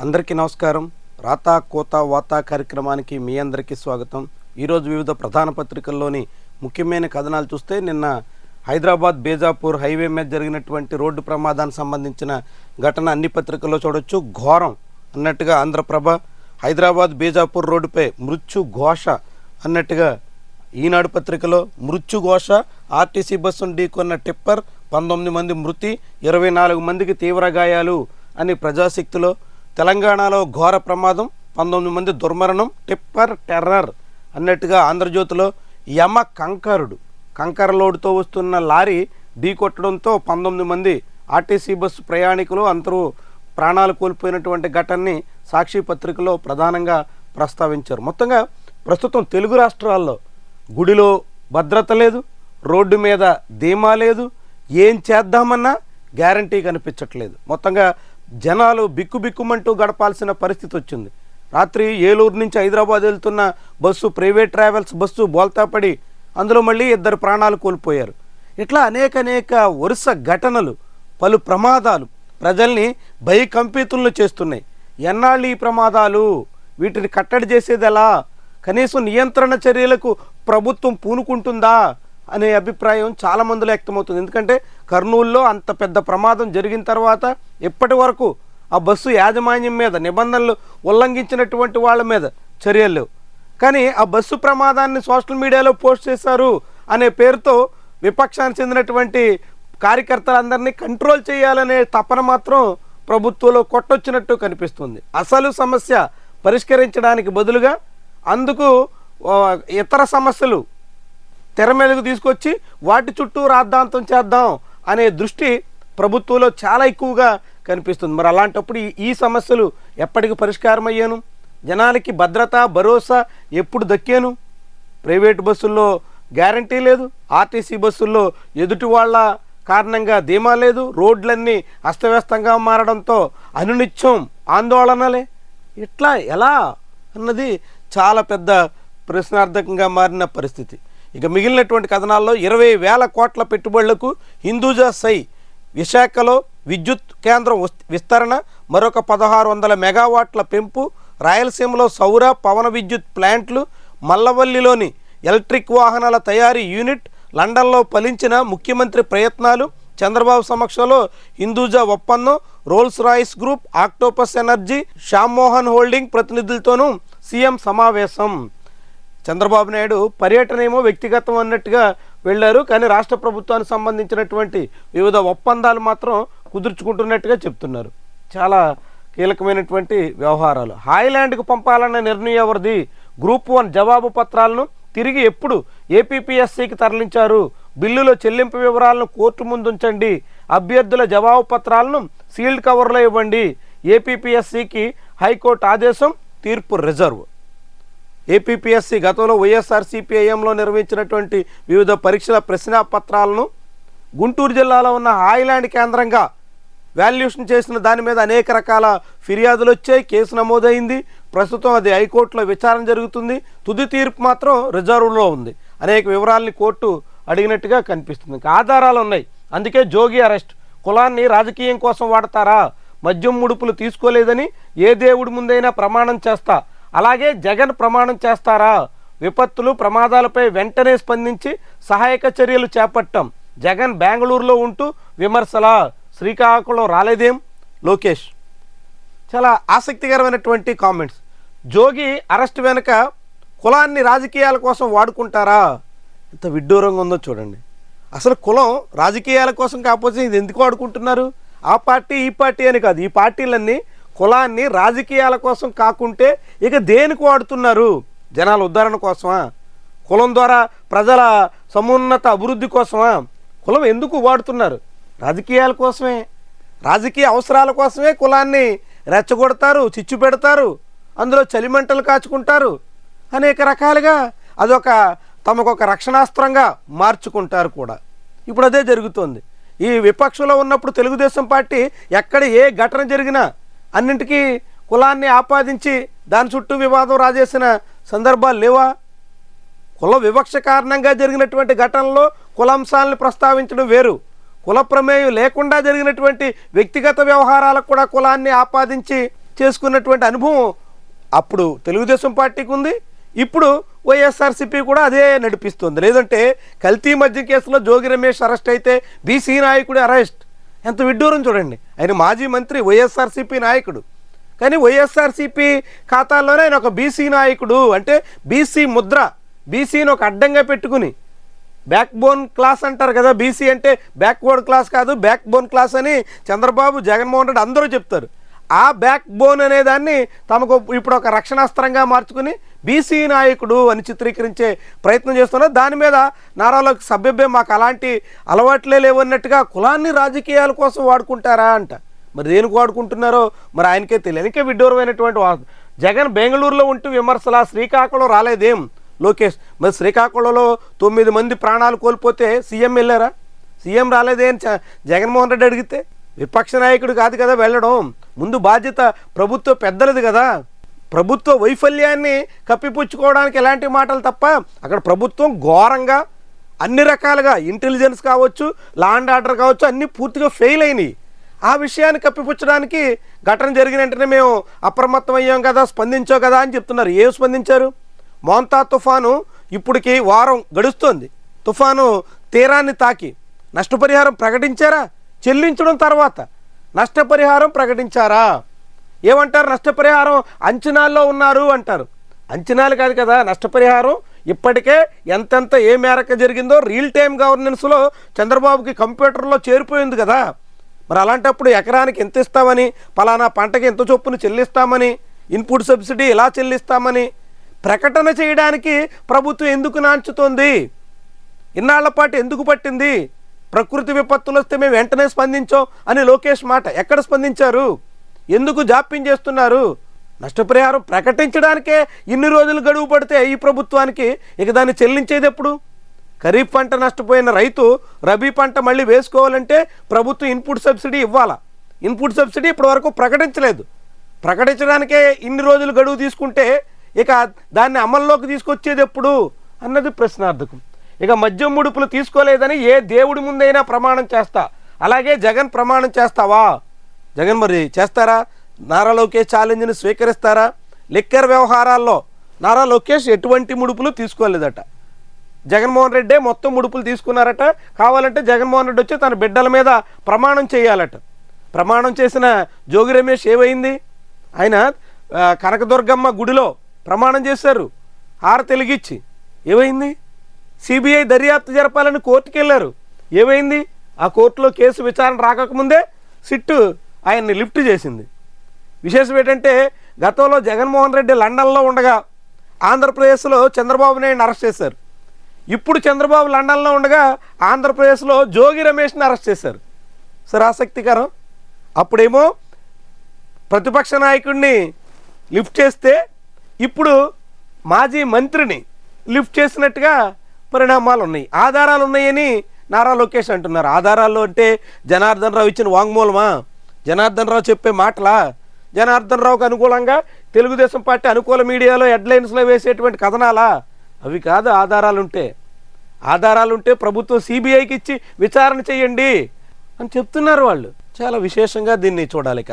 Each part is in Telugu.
అందరికీ నమస్కారం. రాతా కోతా వాతా కార్యక్రమానికి మీ అందరికీ స్వాగతం. ఈరోజు వివిధ ప్రధాన పత్రికల్లోని ముఖ్యమైన కథనాలు చూస్తే, నిన్న హైదరాబాద్ బేజాపూర్ హైవే మీద జరిగినటువంటి రోడ్డు ప్రమాదానికి సంబంధించిన ఘటన అన్ని పత్రికల్లో చూడొచ్చు. ఘోరం అన్నట్టుగా ఆంధ్రప్రభ, హైదరాబాద్ బేజాపూర్ రోడ్డుపై మృత్యు ఘోష అన్నట్టుగా ఈనాడు పత్రికలో, మృత్యు ఘోష, ఆర్టీసీ బస్సును ఢీకొన్న టిప్పర్, 19 మంది మృతి, 24 మందికి తీవ్ర గాయాలు అని ప్రజాశక్తిలో, తెలంగాణలో ఘోర ప్రమాదం, 19 మంది దుర్మరణం, టిప్పర్ టెర్రర్ అన్నట్టుగా ఆంధ్రజ్యోతిలో, యమ కంకర లోడుతో వస్తున్న లారీ ఢీకొట్టడంతో 19 మంది ఆర్టీసీ బస్సు ప్రయాణికులు అందరూ ప్రాణాలు కోల్పోయినటువంటి ఘటనని సాక్షి పత్రికలో ప్రధానంగా ప్రస్తావించారు. మొత్తంగా ప్రస్తుతం తెలుగు రాష్ట్రాల్లో గుడిలో భద్రత లేదు, రోడ్డు మీద ధీమా లేదు, ఏం చేద్దామన్నా గ్యారంటీ కనిపించట్లేదు. మొత్తంగా జనాలు బిక్కుబిక్కుమంటూ గడపాల్సిన పరిస్థితి వచ్చింది. రాత్రి ఏలూరు నుంచి హైదరాబాద్ వెళ్తున్న బస్సు, ప్రైవేట్ ట్రావెల్స్ బస్సు బోల్తాపడి అందులో మళ్ళీ 2 ప్రాణాలు కోల్పోయారు. ఇట్లా అనేక వరుస ఘటనలు, పలు ప్రమాదాలు ప్రజల్ని భయకంపితులను చేస్తున్నాయి. ఎన్నాళ్ళు ఈ ప్రమాదాలు? వీటిని కట్టడి చేసేది ఎలా? కనీసం నియంత్రణ చర్యలకు ప్రభుత్వం పూనుకుంటుందా అనే అభిప్రాయం చాలామందిలో వ్యక్తమవుతుంది. ఎందుకంటే కర్నూలులో అంత పెద్ద ప్రమాదం జరిగిన తర్వాత ఇప్పటి వరకు ఆ బస్సు యాజమాన్యం మీద, నిబంధనలు ఉల్లంఘించినటువంటి వాళ్ళ మీద చర్యలు లేవు. కానీ ఆ బస్సు ప్రమాదాన్ని సోషల్ మీడియాలో పోస్ట్ చేశారు అనే పేరుతో విపక్షానికి చెందినటువంటి కార్యకర్తలందరినీ కంట్రోల్ చేయాలనే తపన మాత్రం ప్రభుత్వంలో కొట్టొచ్చినట్టు కనిపిస్తుంది. అసలు సమస్య పరిష్కరించడానికి బదులుగా అందుకు ఇతర సమస్యలు తెర మీదకు తీసుకొచ్చి వాటి చుట్టూ రాద్ధాంతం చేద్దాం అనే దృష్టి ప్రభుత్వంలో చాలా ఎక్కువగా కనిపిస్తుంది. మరి అలాంటప్పుడు ఈ సమస్యలు ఎప్పటికి పరిష్కారం అయ్యాను? జనాలకి భద్రత, భరోసా ఎప్పుడు దక్కాను? ప్రైవేటు బస్సుల్లో గ్యారంటీ లేదు, ఆర్టీసీ బస్సుల్లో ఎదుటి వాళ్ళ కారణంగా ధీమా లేదు, రోడ్లన్నీ అస్తవ్యస్తంగా మారడంతో అనునిత్యం ఆందోళనలే. ఇట్లా ఎలా అన్నది చాలా పెద్ద ప్రశ్నార్థకంగా మారిన పరిస్థితి. ఇక మిగిలినటువంటి కథనాల్లో 20,000 కోట్ల పెట్టుబడులకు హిందూజా సై, విశాఖలో విద్యుత్ కేంద్రం విస్తరణ, మరొక 1600 మెగావాట్ల పెంపు, రాయలసీమలో సౌర పవన విద్యుత్ ప్లాంట్లు, మల్లవల్లిలోని ఎలక్ట్రిక్ వాహనాల తయారీ యూనిట్, లండన్లో ఫలించిన ముఖ్యమంత్రి ప్రయత్నాలు, చంద్రబాబు సమక్షంలో హిందూజా ఒప్పందం, Rolls Royce group, Octopus Energy, Shyammohan holding ప్రతినిధులతోనూ సీఎం సమావేశం. చంద్రబాబు నాయుడు పర్యటన ఏమో వ్యక్తిగతం అన్నట్టుగా వెళ్ళారు, కానీ రాష్ట్ర ప్రభుత్వానికి సంబంధించినటువంటి వివిధ ఒప్పందాలు మాత్రం కుదుర్చుకుంటున్నట్టుగా చెప్తున్నారు. చాలా కీలకమైనటువంటి వ్యవహారాలు. హాయ్లాండ్కు పంపాలన్న నిర్ణయం ఎవరిది? గ్రూప్ 1 జవాబు పత్రాలను తిరిగి ఎప్పుడు ఏపీపీఎస్సీకి తరలించారు? బిల్లులో చెల్లింపు వివరాలను కోర్టు ముందుంచండి, అభ్యర్థుల జవాబు పత్రాలను సీల్డ్ కవర్లో ఇవ్వండి. ఏపీపీఎస్సీకి హైకోర్టు ఆదేశం, తీర్పు రిజర్వ్. ఏపీపీఎస్సీ గతంలో వైఎస్ఆర్సీపీఐఎంలో నిర్వహించినటువంటి వివిధ పరీక్షల ప్రశ్నాపత్రాలను గుంటూరు జిల్లాలో ఉన్న హాయ్లాండ్ కేంద్రంగా వాల్యుయేషన్ చేసిన దాని మీద అనేక రకాల ఫిర్యాదులు వచ్చాయి, కేసు నమోదైంది. ప్రస్తుతం అది హైకోర్టులో విచారణ జరుగుతుంది. తుది తీర్పు మాత్రం రిజర్వ్లో ఉంది. అనేక వివరాలని కోర్టు అడిగినట్టుగా కనిపిస్తుంది. ఆధారాలు ఉన్నాయి, అందుకే జోగి అరెస్ట్. కులాన్ని రాజకీయం కోసం వాడతారా? మద్యం ముడుపులు తీసుకోలేదని ఏ దేవుడి ముందైనా ప్రమాణం చేస్తా, అలాగే జగన్ ప్రమాణం చేస్తారా? విపత్తులు, ప్రమాదాలపై వెంటనే స్పందించి సహాయక చర్యలు చేపట్టాం. జగన్ బెంగళూరులో ఉంటూ విమర్శల, శ్రీకాకుళం రాలేదేం? లోకేష్. చాలా ఆసక్తికరమైనటువంటి కామెంట్స్. జోగి అరెస్ట్ వెనుక కులాన్ని రాజకీయాల కోసం వాడుకుంటారా? ఎంత విడ్డూరంగా ఉందో చూడండి. అసలు కులం రాజకీయాల కోసం కాకపోతే ఇది ఎందుకు వాడుకుంటున్నారు? ఆ పార్టీ ఈ పార్టీ అని కాదు, ఈ పార్టీలన్నీ కులాన్ని రాజకీయాల కోసం కాకుంటే ఇక దేనికి వాడుతున్నారు? జనాల ఉద్ధరణ కోసమా? కులం ద్వారా ప్రజల సమున్నత అభివృద్ధి కోసమా? కులం ఎందుకు వాడుతున్నారు? రాజకీయాల కోసమే, రాజకీయ అవసరాల కోసమే కులాన్ని రెచ్చగొడతారు, చిచ్చు పెడతారు, అందులో చలిమంటలు కాచుకుంటారు, అనేక రకాలుగా అదొక తమకొక రక్షణాస్త్రంగా మార్చుకుంటారు కూడా. ఇప్పుడు అదే జరుగుతోంది. ఈ విపక్షంలో ఉన్నప్పుడు తెలుగుదేశం పార్టీ ఎక్కడ ఏ ఘటన జరిగినా అన్నింటికీ కులాన్ని ఆపాదించి దాని చుట్టూ వివాదం రాజేసిన సందర్భాలు లేవా? కుల వివక్ష కారణంగా జరిగినటువంటి ఘటనలో కులాంశాలను ప్రస్తావించడం వేరు, కుల ప్రమేయం లేకుండా జరిగినటువంటి వ్యక్తిగత వ్యవహారాలకు కూడా కులాన్ని ఆపాదించి చేసుకున్నటువంటి అనుభవం అప్పుడు తెలుగుదేశం పార్టీకి ఉంది, ఇప్పుడు వైఎస్ఆర్సీపీ కూడా అదే నడిపిస్తుంది. లేదంటే కల్తీ మద్యం కేసులో జోగి రమేష్ అరెస్ట్ అయితే బీసీ నాయకుడి అరెస్ట్ ఎంత విడ్డూరం చూడండి. ఆయన మాజీ మంత్రి, వైఎస్ఆర్సీపీ నాయకుడు, కానీ వైఎస్ఆర్సీపీ ఖాతాల్లోనే ఆయన ఒక బీసీ నాయకుడు. అంటే బీసీ ముద్ర, బీసీని ఒక అడ్డంగా పెట్టుకుని, బ్యాక్ బోన్ క్లాస్ అంటారు కదా, బీసీ అంటే బ్యాక్వర్డ్ క్లాస్ కాదు, బ్యాక్ బోన్ క్లాస్ అని చంద్రబాబు, జగన్మోహన్ రెడ్డి అందరూ చెప్తారు. ఆ బ్యాక్ బోన్ అనేదాన్ని తమకు ఇప్పుడు ఒక రక్షణాస్త్రంగా మార్చుకుని బీసీ నాయకుడు అని చిత్రీకరించే ప్రయత్నం చేస్తున్నారు. దాని మీద నారాలోకి సభ్యభ్యం మాకు అలాంటి అలవాట్లే లేవన్నట్టుగా కులాన్ని రాజకీయాల కోసం వాడుకుంటారా అంట. మరి దేనికి వాడుకుంటున్నారో మరి ఆయనకే తెలియదు. ఇంకే విడ్డూరమైనటువంటి జగన్ బెంగళూరులో ఉంటూ విమర్శలా, శ్రీకాకుళం రాలేదేం లోకేష్? మరి శ్రీకాకుళంలో 9 మంది ప్రాణాలు కోల్పోతే సీఎం వెళ్ళారా? సీఎం రాలేదే అని జగన్మోహన్ రెడ్డి అడిగితే విపక్ష నాయకుడు కాదు కదా వెళ్ళడం. ముందు బాధ్యత ప్రభుత్వ పెద్దలది కదా. ప్రభుత్వ వైఫల్యాన్ని కప్పిపుచ్చుకోవడానికి ఎలాంటి మాటలు తప్ప, అక్కడ ప్రభుత్వం ఘోరంగా అన్ని రకాలుగా ఇంటెలిజెన్స్ కావచ్చు, లా అండ్ ఆర్డర్ కావచ్చు, అన్నీ పూర్తిగా ఫెయిల్ అయినాయి. ఆ విషయాన్ని కప్పిపుచ్చడానికి ఘటన జరిగిన వెంటనే మేము అప్రమత్తం అయ్యాం కదా, స్పందించాం కదా అని చెప్తున్నారు. ఏం స్పందించారు? మోంతా తుఫాను ఇప్పటికి వారం గడుస్తోంది. తుఫాను తీరాన్ని తాకి నష్టపరిహారం ప్రకటించారా? చెల్లించడం తర్వాత నష్టపరిహారం ప్రకటించారా? ఏమంటారు? నష్టపరిహారం అంచనాల్లో ఉన్నారు అంటారు. అంచనాలు కాదు కదా నష్టపరిహారం. ఇప్పటికే ఎంతెంత ఏ మేరకు జరిగిందో రియల్ టైమ్ గవర్నెన్స్లో చంద్రబాబుకి కంప్యూటర్లో చేరిపోయింది కదా. మరి అలాంటప్పుడు ఎకరానికి ఎంత ఇస్తామని, పలానా పంటకి ఎంత చొప్పున చెల్లిస్తామని, ఇన్పుట్ సబ్సిడీ ఎలా చెల్లిస్తామని ప్రకటన చేయడానికి ప్రభుత్వం ఎందుకు నాంచుతోంది? ఇన్నాళ్ల పాటు ఎందుకు పట్టింది? ప్రకృతి విపత్తులు వస్తే మేము వెంటనే స్పందించాం అని లోకేష్ మాట. ఎక్కడ స్పందించారు? ఎందుకు జాప్యం చేస్తున్నారు? నష్టపరిహారం ప్రకటించడానికే ఇన్ని రోజులు గడువు పడితే ఈ ప్రభుత్వానికి ఇక దాన్ని చెల్లించేది ఎప్పుడు? ఖరీఫ్ పంట నష్టపోయిన రైతు రబీ పంట మళ్ళీ వేసుకోవాలంటే ప్రభుత్వం ఇన్పుట్ సబ్సిడీ ఇవ్వాలా. ఇన్పుట్ సబ్సిడీ ఇప్పటి వరకు ప్రకటించలేదు. ప్రకటించడానికే ఇన్ని రోజులు గడువు తీసుకుంటే ఇక దాన్ని అమల్లోకి తీసుకొచ్చేది ఎప్పుడు అన్నది ప్రశ్నార్థకం. ఇక మద్యం ముడుపులు తీసుకోలేదని ఏ దేవుడి ముందైనా ప్రమాణం చేస్తా, అలాగే జగన్ ప్రమాణం చేస్తావా? జగన్ మరి చేస్తారా? నారా లోకేష్ ఛాలెంజ్ని స్వీకరిస్తారా? లిక్కర్ వ్యవహారాల్లో నారా లోకేష్ ఎటువంటి ముడుపులు తీసుకోలేదట. జగన్మోహన్ రెడ్డే మొత్తం ముడుపులు తీసుకున్నారట. కావాలంటే జగన్మోహన్ రెడ్డి వచ్చి తన బిడ్డల మీద ప్రమాణం చేయాలట. ప్రమాణం చేసిన జోగి రమేష్ ఏమైంది? ఆయన కనకదుర్గమ్మ గుడిలో ప్రమాణం చేశారు హారతి వెలిగించి. ఏమైంది? సిబిఐ దర్యాప్తు జరపాలని కోర్టుకు వెళ్ళారు. ఏమైంది? ఆ కోర్టులో కేసు విచారణ రాకముందే సిట్టు ఆయన్ని లిఫ్ట్ చేసింది. విశేషం ఏంటంటే గతంలో జగన్మోహన్ రెడ్డి లండన్లో ఉండగా ఆంధ్రప్రదేశ్లో చంద్రబాబు నాయుడుని అరెస్ట్ చేశారు. ఇప్పుడు చంద్రబాబు లండన్లో ఉండగా ఆంధ్రప్రదేశ్లో జోగి రమేష్ని అరెస్ట్ చేశారు. సరే, ఆసక్తికరం. అప్పుడేమో ప్రతిపక్ష నాయకుడిని లిఫ్ట్ చేస్తే ఇప్పుడు మాజీ మంత్రిని లిఫ్ట్ చేసినట్టుగా పరిణామాలు ఉన్నాయి. ఆధారాలు ఉన్నాయని నారా లోకేష్ అంటున్నారు. ఆధారాలు అంటే జనార్దన్ రావు ఇచ్చిన వాంగ్మూలమా? జనార్దన్ రావు చెప్పే మాటలా? జనార్దన్ రావుకు అనుకూలంగా తెలుగుదేశం పార్టీ అనుకూల మీడియాలో హెడ్లైన్స్లో వేసేటువంటి కథనాలా? అవి కాదు. ఆధారాలుంటే ప్రభుత్వం సిబిఐకి ఇచ్చి విచారణ చేయండి అని చెప్తున్నారు వాళ్ళు. చాలా విశేషంగా దీన్ని చూడాలి.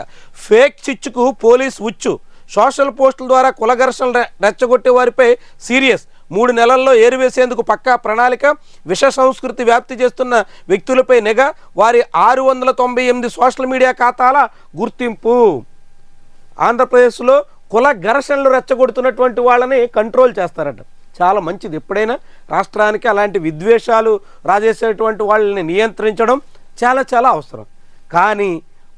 ఫేక్ చిచ్చుకు పోలీస్ ఉచ్చు, సోషల్ పోస్టుల ద్వారా కుల ఘర్షణలు రెచ్చగొట్టే వారిపై సీరియస్, 3 నెలల్లో ఏరివేసేందుకు పక్కా ప్రణాళిక, విష సంస్కృతి వ్యాప్తి చేస్తున్న వ్యక్తులపై నిఘా, వారి 698 సోషల్ మీడియా ఖాతాల గుర్తింపు. ఆంధ్రప్రదేశ్లో కుల ఘర్షణలు రెచ్చగొడుతున్నటువంటి వాళ్ళని కంట్రోల్ చేస్తారట. చాలా మంచిది. ఎప్పుడైనా రాష్ట్రానికి అలాంటి విద్వేషాలు రాజేసేటువంటి వాళ్ళని నియంత్రించడం చాలా చాలా అవసరం. కానీ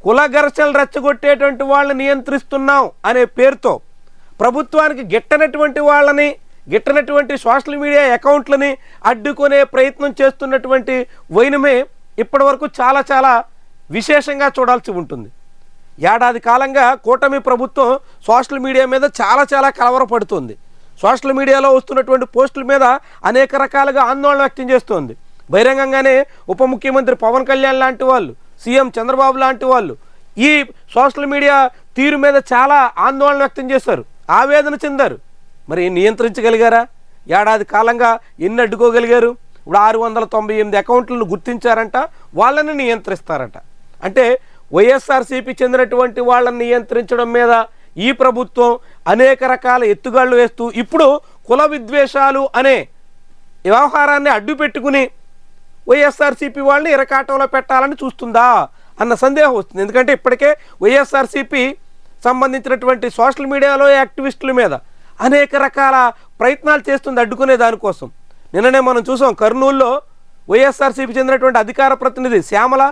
కుల ఘర్షణలు రెచ్చగొట్టేటువంటి వాళ్ళని నియంత్రిస్తున్నాం అనే పేరుతో ప్రభుత్వానికి గిట్టనటువంటి సోషల్ మీడియా అకౌంట్లని అడ్డుకునే ప్రయత్నం చేస్తున్నటువంటి వైనమే ఇప్పటివరకు చాలా చాలా విశేషంగా చూడాల్సి ఉంటుంది. ఏడాది కాలంగా కూటమి ప్రభుత్వం సోషల్ మీడియా మీద చాలా చాలా కలవరపడుతుంది. సోషల్ మీడియాలో వస్తున్నటువంటి పోస్టుల మీద అనేక రకాలుగా ఆందోళన వ్యక్తం చేస్తోంది. బహిరంగంగానే ఉప ముఖ్యమంత్రి పవన్ కళ్యాణ్ లాంటి వాళ్ళు, సీఎం చంద్రబాబు లాంటి వాళ్ళు ఈ సోషల్ మీడియా తీరు మీద చాలా ఆందోళన వ్యక్తం చేశారు, ఆవేదన చెందారు. మరి నియంత్రించగలిగారా? ఏడాది కాలంగా ఎన్ని అడ్డుకోగలిగారు? ఇప్పుడు 698 అకౌంట్లను గుర్తించారంట, వాళ్ళని నియంత్రిస్తారట. అంటే వైఎస్ఆర్సీపీ చెందినటువంటి వాళ్ళని నియంత్రించడం మీద ఈ ప్రభుత్వం అనేక రకాల ఎత్తుగాళ్ళు వేస్తూ ఇప్పుడు కుల విద్వేషాలు అనే వ్యవహారాన్ని అడ్డు పెట్టుకుని వైఎస్ఆర్సీపీ వాళ్ళని ఇరకాటంలో పెట్టాలని చూస్తుందా అన్న సందేహం వస్తుంది. ఎందుకంటే ఇప్పటికే వైఎస్ఆర్సీపీ సంబంధించినటువంటి సోషల్ మీడియాలో యాక్టివిస్టుల మీద అనేక రకాల ప్రయత్నాలు చేస్తుంది అడ్డుకునే దానికోసం. నిన్ననే మనం చూసాం కర్నూలులో వైఎస్ఆర్సీపీ చెందినటువంటి అధికార ప్రతినిధి శ్యామల,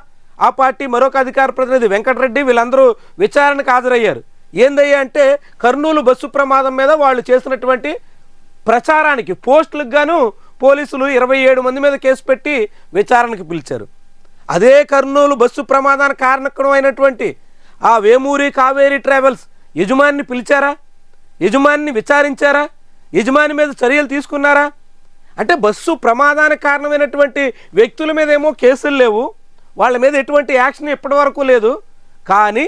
ఆ పార్టీ మరొక అధికార ప్రతినిధి వెంకటరెడ్డి వీళ్ళందరూ విచారణకు హాజరయ్యారు. ఏందయ్యా అంటే కర్నూలు బస్సు ప్రమాదం మీద వాళ్ళు చేసినటువంటి ప్రచారానికి పోస్టులకు గాను పోలీసులు 27 మంది మీద కేసు పెట్టి విచారణకు పిలిచారు. అదే కర్నూలు బస్సు ప్రమాదానికి కారణమైనటువంటి ఆ వేమూరి కావేరీ ట్రావెల్స్ యజమానిని పిలిచారా? యజమానిని విచారించారా? యజమాని మీద చర్యలు తీసుకున్నారా? అంటే బస్సు ప్రమాదానికి కారణమైనటువంటి వ్యక్తుల మీద ఏమో కేసులు లేవు, వాళ్ళ మీద ఎటువంటి యాక్షన్ ఇప్పటి వరకు లేదు. కానీ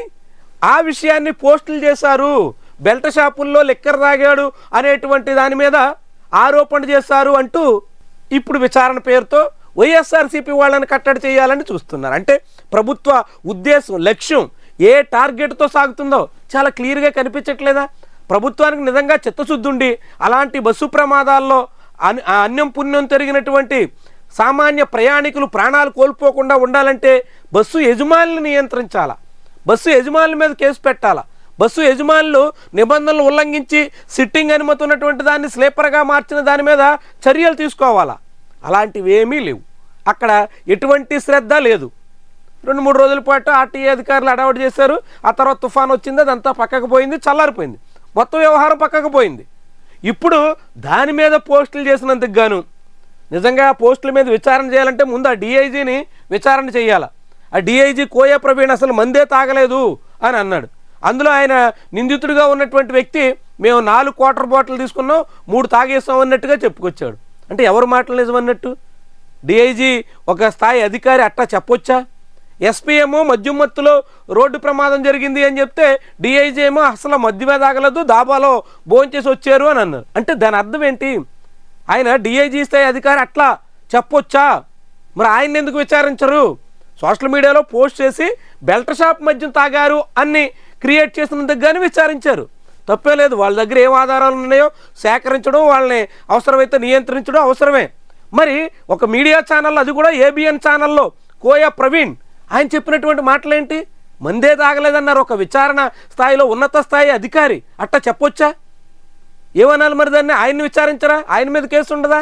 ఆ విషయాన్ని పోస్టులు చేశారు, బెల్ట్ షాపుల్లో లిక్కర్ తాగాడు అనేటువంటి దాని మీద ఆరోపణ చేశారు అంటూ ఇప్పుడు విచారణ పేరుతో వైఎస్ఆర్సీపీ వాళ్ళని కట్టడి చేయాలని చూస్తున్నారు. అంటే ప్రభుత్వ ఉద్దేశం, లక్ష్యం ఏ టార్గెట్తో సాగుతుందో చాలా క్లియర్గా కనిపించట్లేదా? ప్రభుత్వానికి నిజంగా చిత్తశుద్ధి ఉండి అలాంటి బస్సు ప్రమాదాల్లో అన్యం పుణ్యం జరిగినటువంటి సామాన్య ప్రయాణికులు ప్రాణాలు కోల్పోకుండా ఉండాలంటే బస్సు యజమానులను నియంత్రించాలా, బస్సు యజమానుల మీద కేసు పెట్టాలా, బస్సు యజమానులు నిబంధనలు ఉల్లంఘించి సిట్టింగ్ అనుమతి ఉన్నటువంటి దాన్ని స్లీపర్గా మార్చిన దాని మీద చర్యలు తీసుకోవాలా. అలాంటివి ఏమీ లేవు. అక్కడ ఎటువంటి శ్రద్ధ లేదు. 2-3 రోజుల పాటు ఆర్టీఏ అధికారులు అడవాటు చేశారు. ఆ తర్వాత తుఫాన్ వచ్చింది, అదంతా పక్కకు పోయింది, చల్లారిపోయింది, మొత్తం వ్యవహారం పక్కకు పోయింది. ఇప్పుడు దాని మీద పోస్టులు చేసినందుకు గాను నిజంగా పోస్టుల మీద విచారణ చేయాలంటే ముందు ఆ డిఐజీని విచారణ చేయాలి. ఆ డిఐజీ కోయ ప్రవీణ్ అసలు మందే తాగలేదు అని అన్నాడు. అందులో ఆయన నిందితుడిగా ఉన్నటువంటి వ్యక్తి మేము 4 క్వార్టర్ బాటిల్ తీసుకున్నాం, 3 తాగేస్తాం అన్నట్టుగా చెప్పుకొచ్చాడు. అంటే ఎవరు మాటలు నిజమన్నట్టు? డిఐజీ ఒక స్థాయి అధికారి అట్టా చెప్పొచ్చా? ఎస్పీ ఏమో మద్యం మత్తులో రోడ్డు ప్రమాదం జరిగింది అని చెప్తే డిఐజీ ఏమో అసలు మద్యమే తాగలేదు, దాబాలో భోంచేసి వచ్చారు అని అన్నారు. అంటే దాని అర్థం ఏంటి? ఆయన డిఐజీ స్థాయి అధికారి అట్లా చెప్పొచ్చా? మరి ఆయన ఎందుకు విచారించరు? సోషల్ మీడియాలో పోస్ట్ చేసి బెల్ట్ షాప్ మద్యం తాగారు అని క్రియేట్ చేసినందుకు కానీ విచారించారు, తప్పే లేదు. వాళ్ళ దగ్గర ఏం ఆధారాలు ఉన్నాయో సేకరించడం, వాళ్ళని అవసరమైతే నియంత్రించడం అవసరమే. మరి ఒక మీడియా ఛానల్, అది కూడా ఏబిఎన్ ఛానల్లో కోయ ప్రవీణ్ ఆయన చెప్పినటువంటి మాటలేంటి? మందే తాగలేదన్నారు ఒక విచారణ స్థాయిలో ఉన్నత స్థాయి అధికారి. అట్టా చెప్పొచ్చా? ఏమనాలి మరి దాన్ని? ఆయన్ని విచారించరా? ఆయన మీద కేసు ఉండదా?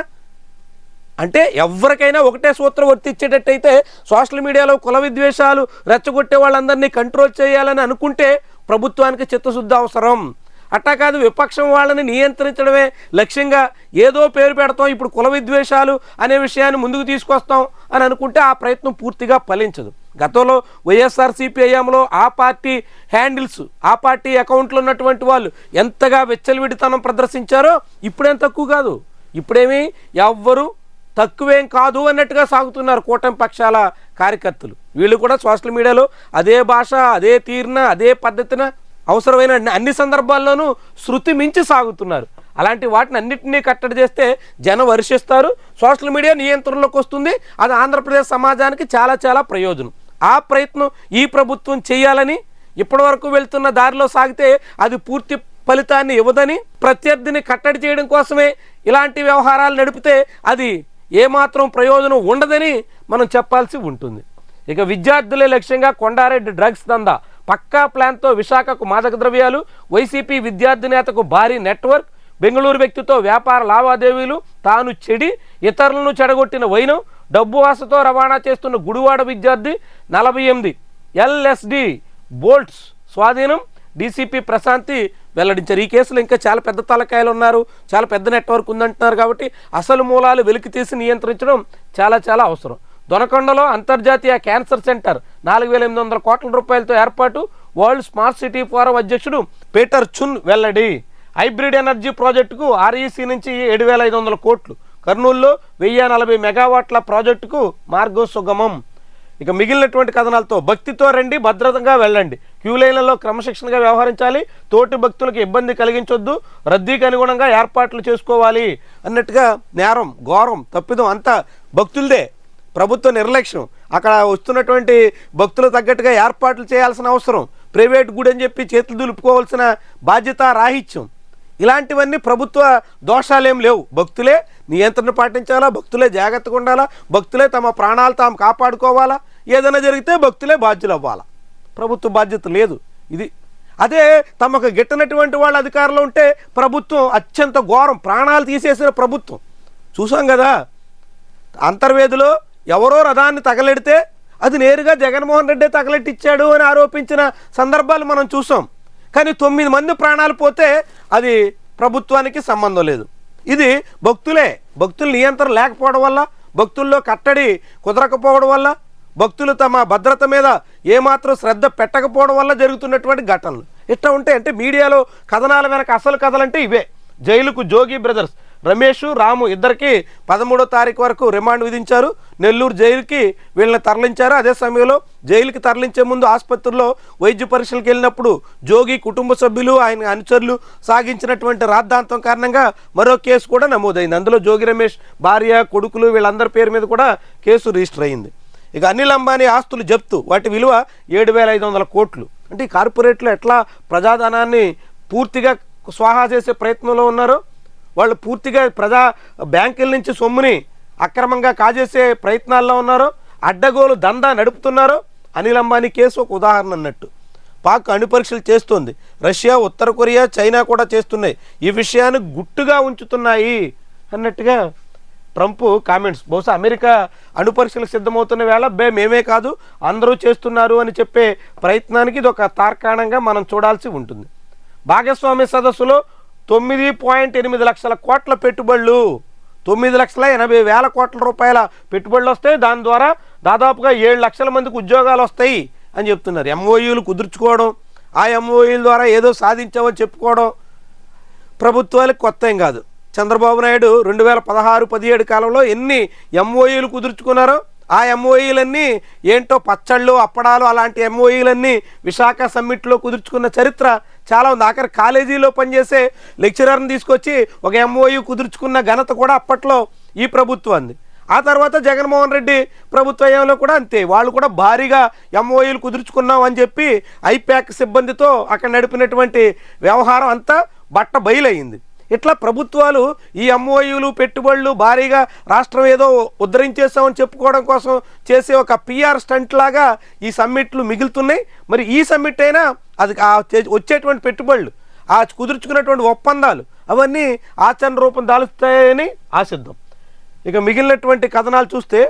అంటే ఎవరికైనా ఒకటే సూత్రం వర్తించేటట్టయితే సోషల్ మీడియాలో కుల విద్వేషాలు రెచ్చగొట్టే వాళ్ళందరినీ కంట్రోల్ చేయాలని అనుకుంటే ప్రభుత్వానికి చిత్తశుద్ధి అవసరం. అట్టా కాదు విపక్షం వాళ్ళని నియంత్రించడమే లక్ష్యంగా ఏదో పేరు పెడతాం, ఇప్పుడు కుల విద్వేషాలు అనే విషయాన్ని ముందుకు తీసుకొస్తాం అని అనుకుంటే ఆ ప్రయత్నం పూర్తిగా ఫలించదు. గతంలో వైఎస్ఆర్సీపీ హయాంలో ఆ పార్టీ హ్యాండిల్స్, ఆ పార్టీ అకౌంట్లో ఉన్నటువంటి వాళ్ళు ఎంతగా వెచ్చలవిడితనం ప్రదర్శించారో ఇప్పుడేం తక్కువ కాదు. ఇప్పుడేమీ ఎవ్వరు తక్కువేం కాదు అన్నట్టుగా సాగుతున్నారు కూటమి పక్షాల కార్యకర్తలు. వీళ్ళు కూడా సోషల్ మీడియాలో అదే భాష, అదే తీరున, అదే పద్ధతిన అవసరమైన అన్ని సందర్భాల్లోనూ శృతి మించి సాగుతున్నారు. అలాంటి వాటిని అన్నింటినీ కట్టడి చేస్తే జనం వర్షిస్తారు, సోషల్ మీడియా నియంత్రణలోకి వస్తుంది. అది ఆంధ్రప్రదేశ్ సమాజానికి చాలా చాలా ప్రయోజనం. ఆ ప్రయత్నం ఈ ప్రభుత్వం చేయాలని, ఇప్పటివరకు వెళ్తున్న దారిలో సాగితే అది పూర్తి ఫలితాన్ని ఇవ్వదని, ప్రత్యర్థిని కట్టడి చేయడం కోసమే ఇలాంటి వ్యవహారాలు నడిపితే అది ఏమాత్రం ప్రయోజనం ఉండదని మనం చెప్పాల్సి ఉంటుంది. ఇక విద్యార్థులే లక్ష్యంగా కొండారెడ్డి డ్రగ్స్ దందా, పక్కా ప్లాన్తో విశాఖకు మాదక ద్రవ్యాలు, వైసీపీ విద్యార్థి నేతకు భారీ నెట్వర్క్, బెంగళూరు వ్యక్తితో వ్యాపార లావాదేవీలు, తాను చెడి ఇతరులను చెడగొట్టిన వైనం, డబ్బు ఆశతో రవాణా చేస్తున్న గుడివాడ విద్యార్థి 48 LSD బోల్ట్స్ స్వాధీనం, డీసీపీ ప్రశాంతి వెల్లడించారు. ఈ కేసులో ఇంకా చాలా పెద్ద తలకాయలు ఉన్నారు, చాలా పెద్ద నెట్వర్క్ ఉందంటున్నారు. కాబట్టి అసలు మూలాలు వెలికి తీసి నియంత్రించడం చాలా చాలా అవసరం. దొనకొండలో అంతర్జాతీయ క్యాన్సర్ సెంటర్ 4,800 కోట్ల రూపాయలతో ఏర్పాటు, వరల్డ్ స్మార్ట్ సిటీ ఫోరం అధ్యక్షుడు పీటర్ చున్ వెల్లడి. హైబ్రిడ్ ఎనర్జీ ప్రాజెక్టుకు ఆర్ఈసీ నుంచి 7,500 కోట్లు, కర్నూలులో 1040 మెగావాట్ల ప్రాజెక్టుకు మార్గం సుగమం. ఇక మిగిలినటువంటి కథనాలతో భక్తితో రండి, భద్రతంగా వెళ్ళండి, క్యూ లైన్లలో క్రమశిక్షణగా వ్యవహరించాలి, తోటి భక్తులకు ఇబ్బంది కలిగించొద్దు, రద్దీకి అనుగుణంగా ఏర్పాట్లు చేసుకోవాలి అన్నట్టుగా నేరం, ఘోరం, తప్పిదం అంతా భక్తులదే, ప్రభుత్వ నిర్లక్ష్యం. అక్కడ వస్తున్నటువంటి భక్తులు తగ్గట్టుగా ఏర్పాట్లు చేయాల్సిన అవసరం, ప్రైవేట్ గుడి అని చెప్పి చేతులు దులుపుకోవాల్సిన బాధ్యత రాహిత్యం, ఇలాంటివన్నీ ప్రభుత్వ దోషాలేం లేవు. భక్తులే నియంత్రణ పాటించాలా, భక్తులే జాగ్రత్తగా ఉండాలా, భక్తులే తమ ప్రాణాలు తాము కాపాడుకోవాలా, ఏదైనా జరిగితే భక్తులే బాధ్యులు అవ్వాలా. ప్రభుత్వ బాధ్యత లేదు ఇది. అదే తమకు గిట్టనటువంటి వాళ్ళ అధికారంలో ఉంటే ప్రభుత్వం అత్యంత ఘోరం, ప్రాణాలు తీసేసిన ప్రభుత్వం చూసాం కదా. అంతర్వేదిలో ఎవరో రథాన్ని తగలెడితే అది నేరుగా జగన్మోహన్ రెడ్డి తగలెట్టిచ్చాడు అని ఆరోపించిన సందర్భాలు మనం చూసాం. కానీ 9 మంది ప్రాణాలు పోతే అది ప్రభుత్వానికి సంబంధం లేదు. ఇది భక్తుల నియంత్రణ లేకపోవడం వల్ల, భక్తుల్లో కట్టడి కుదరకపోవడం వల్ల, భక్తులు తమ భద్రత మీద ఏమాత్రం శ్రద్ధ పెట్టకపోవడం వల్ల జరుగుతున్నటువంటి ఘటనలు ఇట్లా ఉంటాయి. అంటే మీడియాలో కథనాల వెనక అసలు కథలంటే ఇవే. జైలుకు జోగి బ్రదర్స్ రమేష్, రాము ఇద్దరికి 13వ తారీఖు వరకు రిమాండ్ విధించారు. నెల్లూరు జైలుకి వీళ్ళని తరలించారు. అదే సమయంలో జైలుకి తరలించే ముందు ఆసుపత్రిలో వైద్య పరీక్షలకు వెళ్ళినప్పుడు జోగి కుటుంబ సభ్యులు, ఆయన అనుచరులు సాగించినటువంటి రాద్ధాంతం కారణంగా మరో కేసు కూడా నమోదైంది. అందులో జోగి రమేష్ భార్య, కొడుకులు వీళ్ళందరి పేరు మీద కూడా కేసు రిజిస్టర్ అయింది. ఇక అనిల్ అంబానీ ఆస్తులు జప్తు, వాటి విలువ 7,500 కోట్లు. అంటే ఈ కార్పొరేట్లు ఎట్లా ప్రజాధనాన్ని పూర్తిగా స్వాహా చేసే ప్రయత్నంలో ఉన్నారో, వాళ్ళు పూర్తిగా బ్యాంకుల నుంచి సొమ్ముని అక్రమంగా కాజేసే ప్రయత్నాల్లో ఉన్నారో, అడ్డగోలు దందా నడుపుతున్నారో. అనిల్ అంబానీ కేసు ఒక ఉదాహరణ అన్నట్టు. పాక్ అణు పరీక్షలు చేస్తోంది, రష్యా, ఉత్తర కొరియా, చైనా కూడా చేస్తున్నాయి, ఈ విషయాన్ని గుట్టుగా ఉంచుతున్నాయి అన్నట్టుగా ట్రంప్ కామెంట్స్. బహుశా అమెరికా అణు పరీక్షలకు సిద్ధమవుతున్న వేళ మేమే కాదు అందరూ చేస్తున్నారు అని చెప్పే ప్రయత్నానికి ఇది ఒక తార్కాణంగా మనం చూడాల్సి ఉంటుంది. భాగస్వామ్య సదస్సులో 9.8 లక్షల కోట్ల పెట్టుబడులు, 9,80,000 కోట్ల రూపాయల పెట్టుబడులు వస్తాయి. దాని ద్వారా దాదాపుగా 7 లక్షల మందికి ఉద్యోగాలు వస్తాయి అని చెప్తున్నారు. ఎంఓయూలు కుదుర్చుకోవడం, ఆ ఎంఓయూల ద్వారా ఏదో సాధించామని చెప్పుకోవడం ప్రభుత్వాలకు కొత్త ఏం కాదు. చంద్రబాబు నాయుడు 2016-17 కాలంలో ఎన్ని ఎంఓయూలు కుదుర్చుకున్నారో, ఆ ఎంఓఈలన్నీ ఏంటో పచ్చళ్ళు, అప్పడాలు అలాంటి ఎంఓఈలన్నీ విశాఖ సమ్మిట్లో కుదుర్చుకున్న చరిత్ర చాలా ఉంది. ఆఖరి కాలేజీలో పనిచేసే లెక్చరర్ని తీసుకొచ్చి ఒక ఎంఓయూ కుదుర్చుకున్న ఘనత కూడా అప్పట్లో ఈ ప్రభుత్వాన్ని. ఆ తర్వాత జగన్మోహన్ రెడ్డి ప్రభుత్వంలో కూడా అంతే, వాళ్ళు కూడా భారీగా ఎంఓయూలు కుదుర్చుకున్నాం అని చెప్పి ఐప్యాక్ సిబ్బందితో అక్కడ నడిపినటువంటి వ్యవహారం అంతా బట్ట బయలైంది. ఇట్లా ప్రభుత్వాలు ఈ ఎంఓయూలు, పెట్టుబడులు భారీగా రాష్ట్రం ఏదో ఉద్ధరించేస్తామని చెప్పుకోవడం కోసం చేసే ఒక పిఆర్ స్టంట్ లాగా ఈ సమ్మిట్లు మిగులుతున్నాయి. మరి ఈ సమ్మిట్ అయినా అది వచ్చేటువంటి పెట్టుబడులు, ఆ కుదుర్చుకున్నటువంటి ఒప్పందాలు అవన్నీ ఆచరణ రూపం దాలుస్తాయని ఆశిద్దాం. ఇక మిగిలినటువంటి కథనాలు చూస్తే,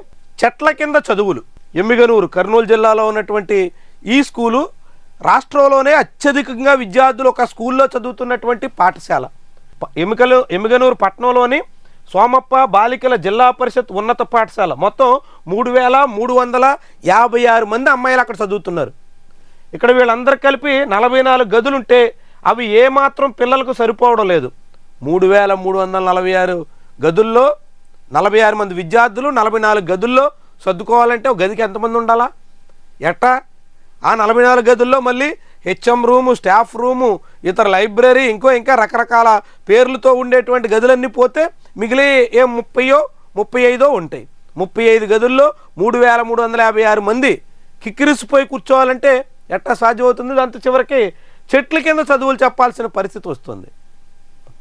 చెట్ల కింద చదువులు. ఎమ్మిగనూరు కర్నూలు జిల్లాలో ఉన్నటువంటి ఈ స్కూలు రాష్ట్రంలోనే అత్యధికంగా విద్యార్థులు ఒక స్కూల్లో చదువుతున్నటువంటి పాఠశాల. ఎమ్మిగనూరు పట్టణంలోని సోమప్ప బాలికల జిల్లా పరిషత్ ఉన్నత పాఠశాల. మొత్తం 3,356 మంది అమ్మాయిలు అక్కడ చదువుతున్నారు. ఇక్కడ వీళ్ళందరూ కలిపి 44 గదులుంటే అవి ఏమాత్రం పిల్లలకు సరిపోవడం లేదు. 3,346 గదుల్లో 46 మంది విద్యార్థులు 44 గదుల్లో సర్దుకోవాలంటే ఒక గదికి ఎంతమంది ఉండాలా? ఎట్టా? ఆ 44 గదుల్లో మళ్ళీ హెచ్ఎం రూము, స్టాఫ్ రూము, ఇతర లైబ్రరీ, ఇంకా రకరకాల పేర్లతో ఉండేటువంటి గదులన్నీ పోతే మిగిలి 30-35 ఉంటాయి. 35 గదుల్లో 3,356 మంది కిక్కిరిసిపోయి కూర్చోవాలంటే ఎట్టా సాధ్యమవుతుంది? దాంతో చివరికి చెట్ల కింద చదువులు చెప్పాల్సిన పరిస్థితి వస్తుంది.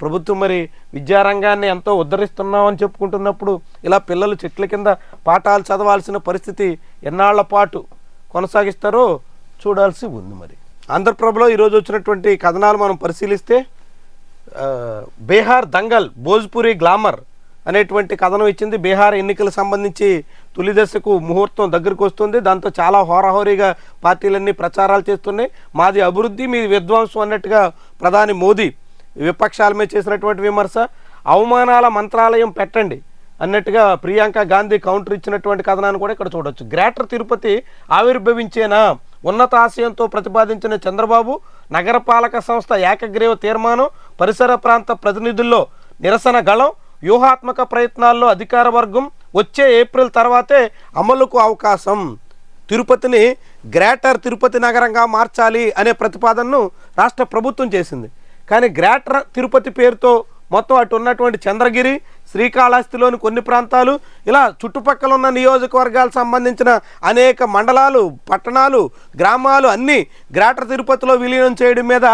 ప్రభుత్వం మరి విద్యారంగాన్ని ఎంతో ఉద్ధరిస్తున్నామని చెప్పుకుంటున్నప్పుడు ఇలా పిల్లలు చెట్ల కింద పాఠాలు చదవాల్సిన పరిస్థితి ఎన్నాళ్ల పాటు కొనసాగిస్తారో చూడాల్సి ఉంది. మరి ఆంధ్రప్రభలో ఈరోజు వచ్చినటువంటి కథనాలు మనం పరిశీలిస్తే, బీహార్ దంగల్ భోజ్పురి గ్లామర్ అనేటువంటి కథనం ఇచ్చింది. బీహార్ ఎన్నికలకు సంబంధించి తొలి దశకు ముహూర్తం దగ్గరకు వస్తుంది. దాంతో చాలా హోరాహోరీగా పార్టీలన్నీ ప్రచారాలు చేస్తున్నాయి. మాది అభివృద్ధి, మీది విధ్వంసం అన్నట్టుగా ప్రధాని మోదీ విపక్షాల మీద చేసినటువంటి విమర్శ. అవమానాల మంత్రాలయం పెట్టండి అన్నట్టుగా ప్రియాంక గాంధీ కౌంటర్ ఇచ్చినటువంటి కథనాన్ని కూడా ఇక్కడ చూడొచ్చు. గ్రేటర్ తిరుపతి ఆవిర్భవించేనా? ఉన్నత ఆశయంతో ప్రతిపాదించిన చంద్రబాబు నగరపాలక సంస్థ ఏకగ్రీవ తీర్మానం, పరిసర ప్రాంత ప్రతినిధుల్లో నిరసన గళం, వ్యూహాత్మక ప్రయత్నాల్లో అధికార వర్గం, వచ్చే ఏప్రిల్ తర్వాతే అమలుకు అవకాశం. తిరుపతిని గ్రేటర్ తిరుపతి నగరంగా మార్చాలి అనే ప్రతిపాదనను రాష్ట్ర ప్రభుత్వం చేసింది. కానీ గ్రేటర్ తిరుపతి పేరుతో మొత్తం అటు ఉన్నటువంటి చంద్రగిరి, శ్రీకాళహస్తిలోని కొన్ని ప్రాంతాలు, ఇలా చుట్టుపక్కల ఉన్న నియోజకవర్గాలకు సంబంధించిన అనేక మండలాలు, పట్టణాలు, గ్రామాలు అన్నీ గ్రేటర్ తిరుపతిలో విలీనం చేయడం మీద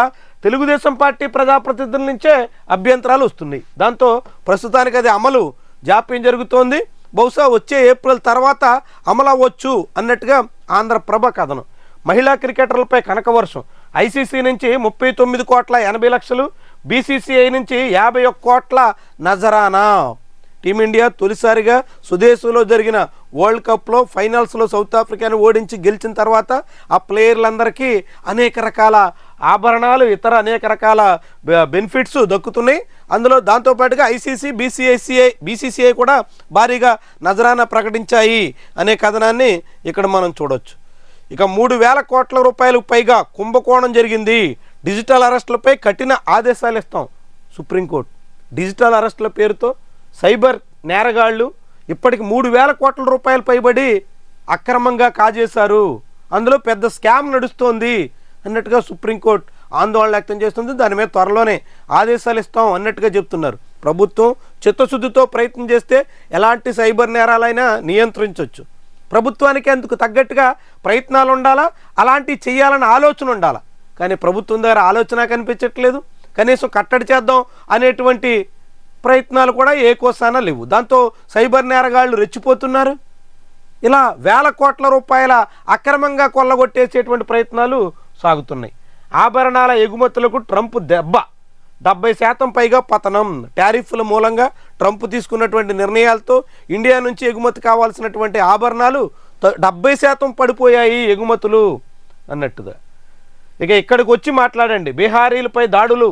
తెలుగుదేశం పార్టీ ప్రజాప్రతినిధుల నుంచే అభ్యంతరాలు వస్తున్నాయి. దాంతో ప్రస్తుతానికి అది అమలు జాప్యం జరుగుతోంది. బహుశా వచ్చే ఏప్రిల్ తర్వాత అమలు అవ్వచ్చు అన్నట్టుగా ఆంధ్రప్రభ కథనం. మహిళా క్రికెటర్లపై కనకవర్షం. ఐసీసీ నుంచి 39,80,00,000, బీసీసీఐ నుంచి 51 కోట్ల నజరానా. టీమిండియా తొలిసారిగా స్వదేశంలో జరిగిన వరల్డ్ కప్లో ఫైనల్స్లో సౌత్ ఆఫ్రికాను ఓడించి గెలిచిన తర్వాత ఆ ప్లేయర్లందరికీ అనేక రకాల ఆభరణాలు, ఇతర అనేక రకాల బెనిఫిట్స్ దక్కుతున్నాయి. అందులో దాంతోపాటుగా ఐసీసీ, బీసీసీఐ కూడా భారీగా నజరానా ప్రకటించాయి అనే కథనాన్ని ఇక్కడ మనం చూడొచ్చు. ఇక 3,000 కోట్ల రూపాయలకు పైగా కుంభకోణం జరిగింది. డిజిటల్ అరెస్టులపై కఠిన ఆదేశాలు ఇస్తాం సుప్రీంకోర్టు. డిజిటల్ అరెస్టుల పేరుతో సైబర్ నేరగాళ్లు ఇప్పటికి 3,000 కోట్ల రూపాయలు పైబడి అక్రమంగా కాజేశారు, అందులో పెద్ద స్కామ్ నడుస్తోంది అన్నట్టుగా సుప్రీంకోర్టు ఆందోళన వ్యక్తం చేస్తుంది. దాని మీద త్వరలోనే ఆదేశాలు ఇస్తాం అన్నట్టుగా చెప్తున్నారు. ప్రభుత్వం చిత్తశుద్ధితో ప్రయత్నం చేస్తే ఎలాంటి సైబర్ నేరాలైనా నియంత్రించవచ్చు. ప్రభుత్వానికి అందుకు తగ్గట్టుగా ప్రయత్నాలు ఉండాలా, అలాంటివి చేయాలన్న ఆలోచన ఉండాలా. కానీ ప్రభుత్వం దగ్గర ఆలోచన కనిపించట్లేదు. కనీసం కట్టడి చేద్దాం అనేటువంటి ప్రయత్నాలు కూడా ఏ కోసానా లేవు. దాంతో సైబర్ నేరగాళ్లు రెచ్చిపోతున్నారు. ఇలా 1,000 కోట్ల రూపాయల అక్రమంగా కొల్లగొట్టేసేటువంటి ప్రయత్నాలు సాగుతున్నాయి. ఆభరణాల ఎగుమతులకు ట్రంప్ దెబ్బ. 70% పైగా పతనం. టారిఫ్ల మూలంగా ట్రంప్ తీసుకున్నటువంటి నిర్ణయాలతో ఇండియా నుంచి ఎగుమతి కావాల్సినటువంటి ఆభరణాలు 70% పడిపోయాయి ఎగుమతులు అన్నట్టుగా. ఇక ఇక్కడికి వచ్చి మాట్లాడండి. బీహారీలపై దాడులు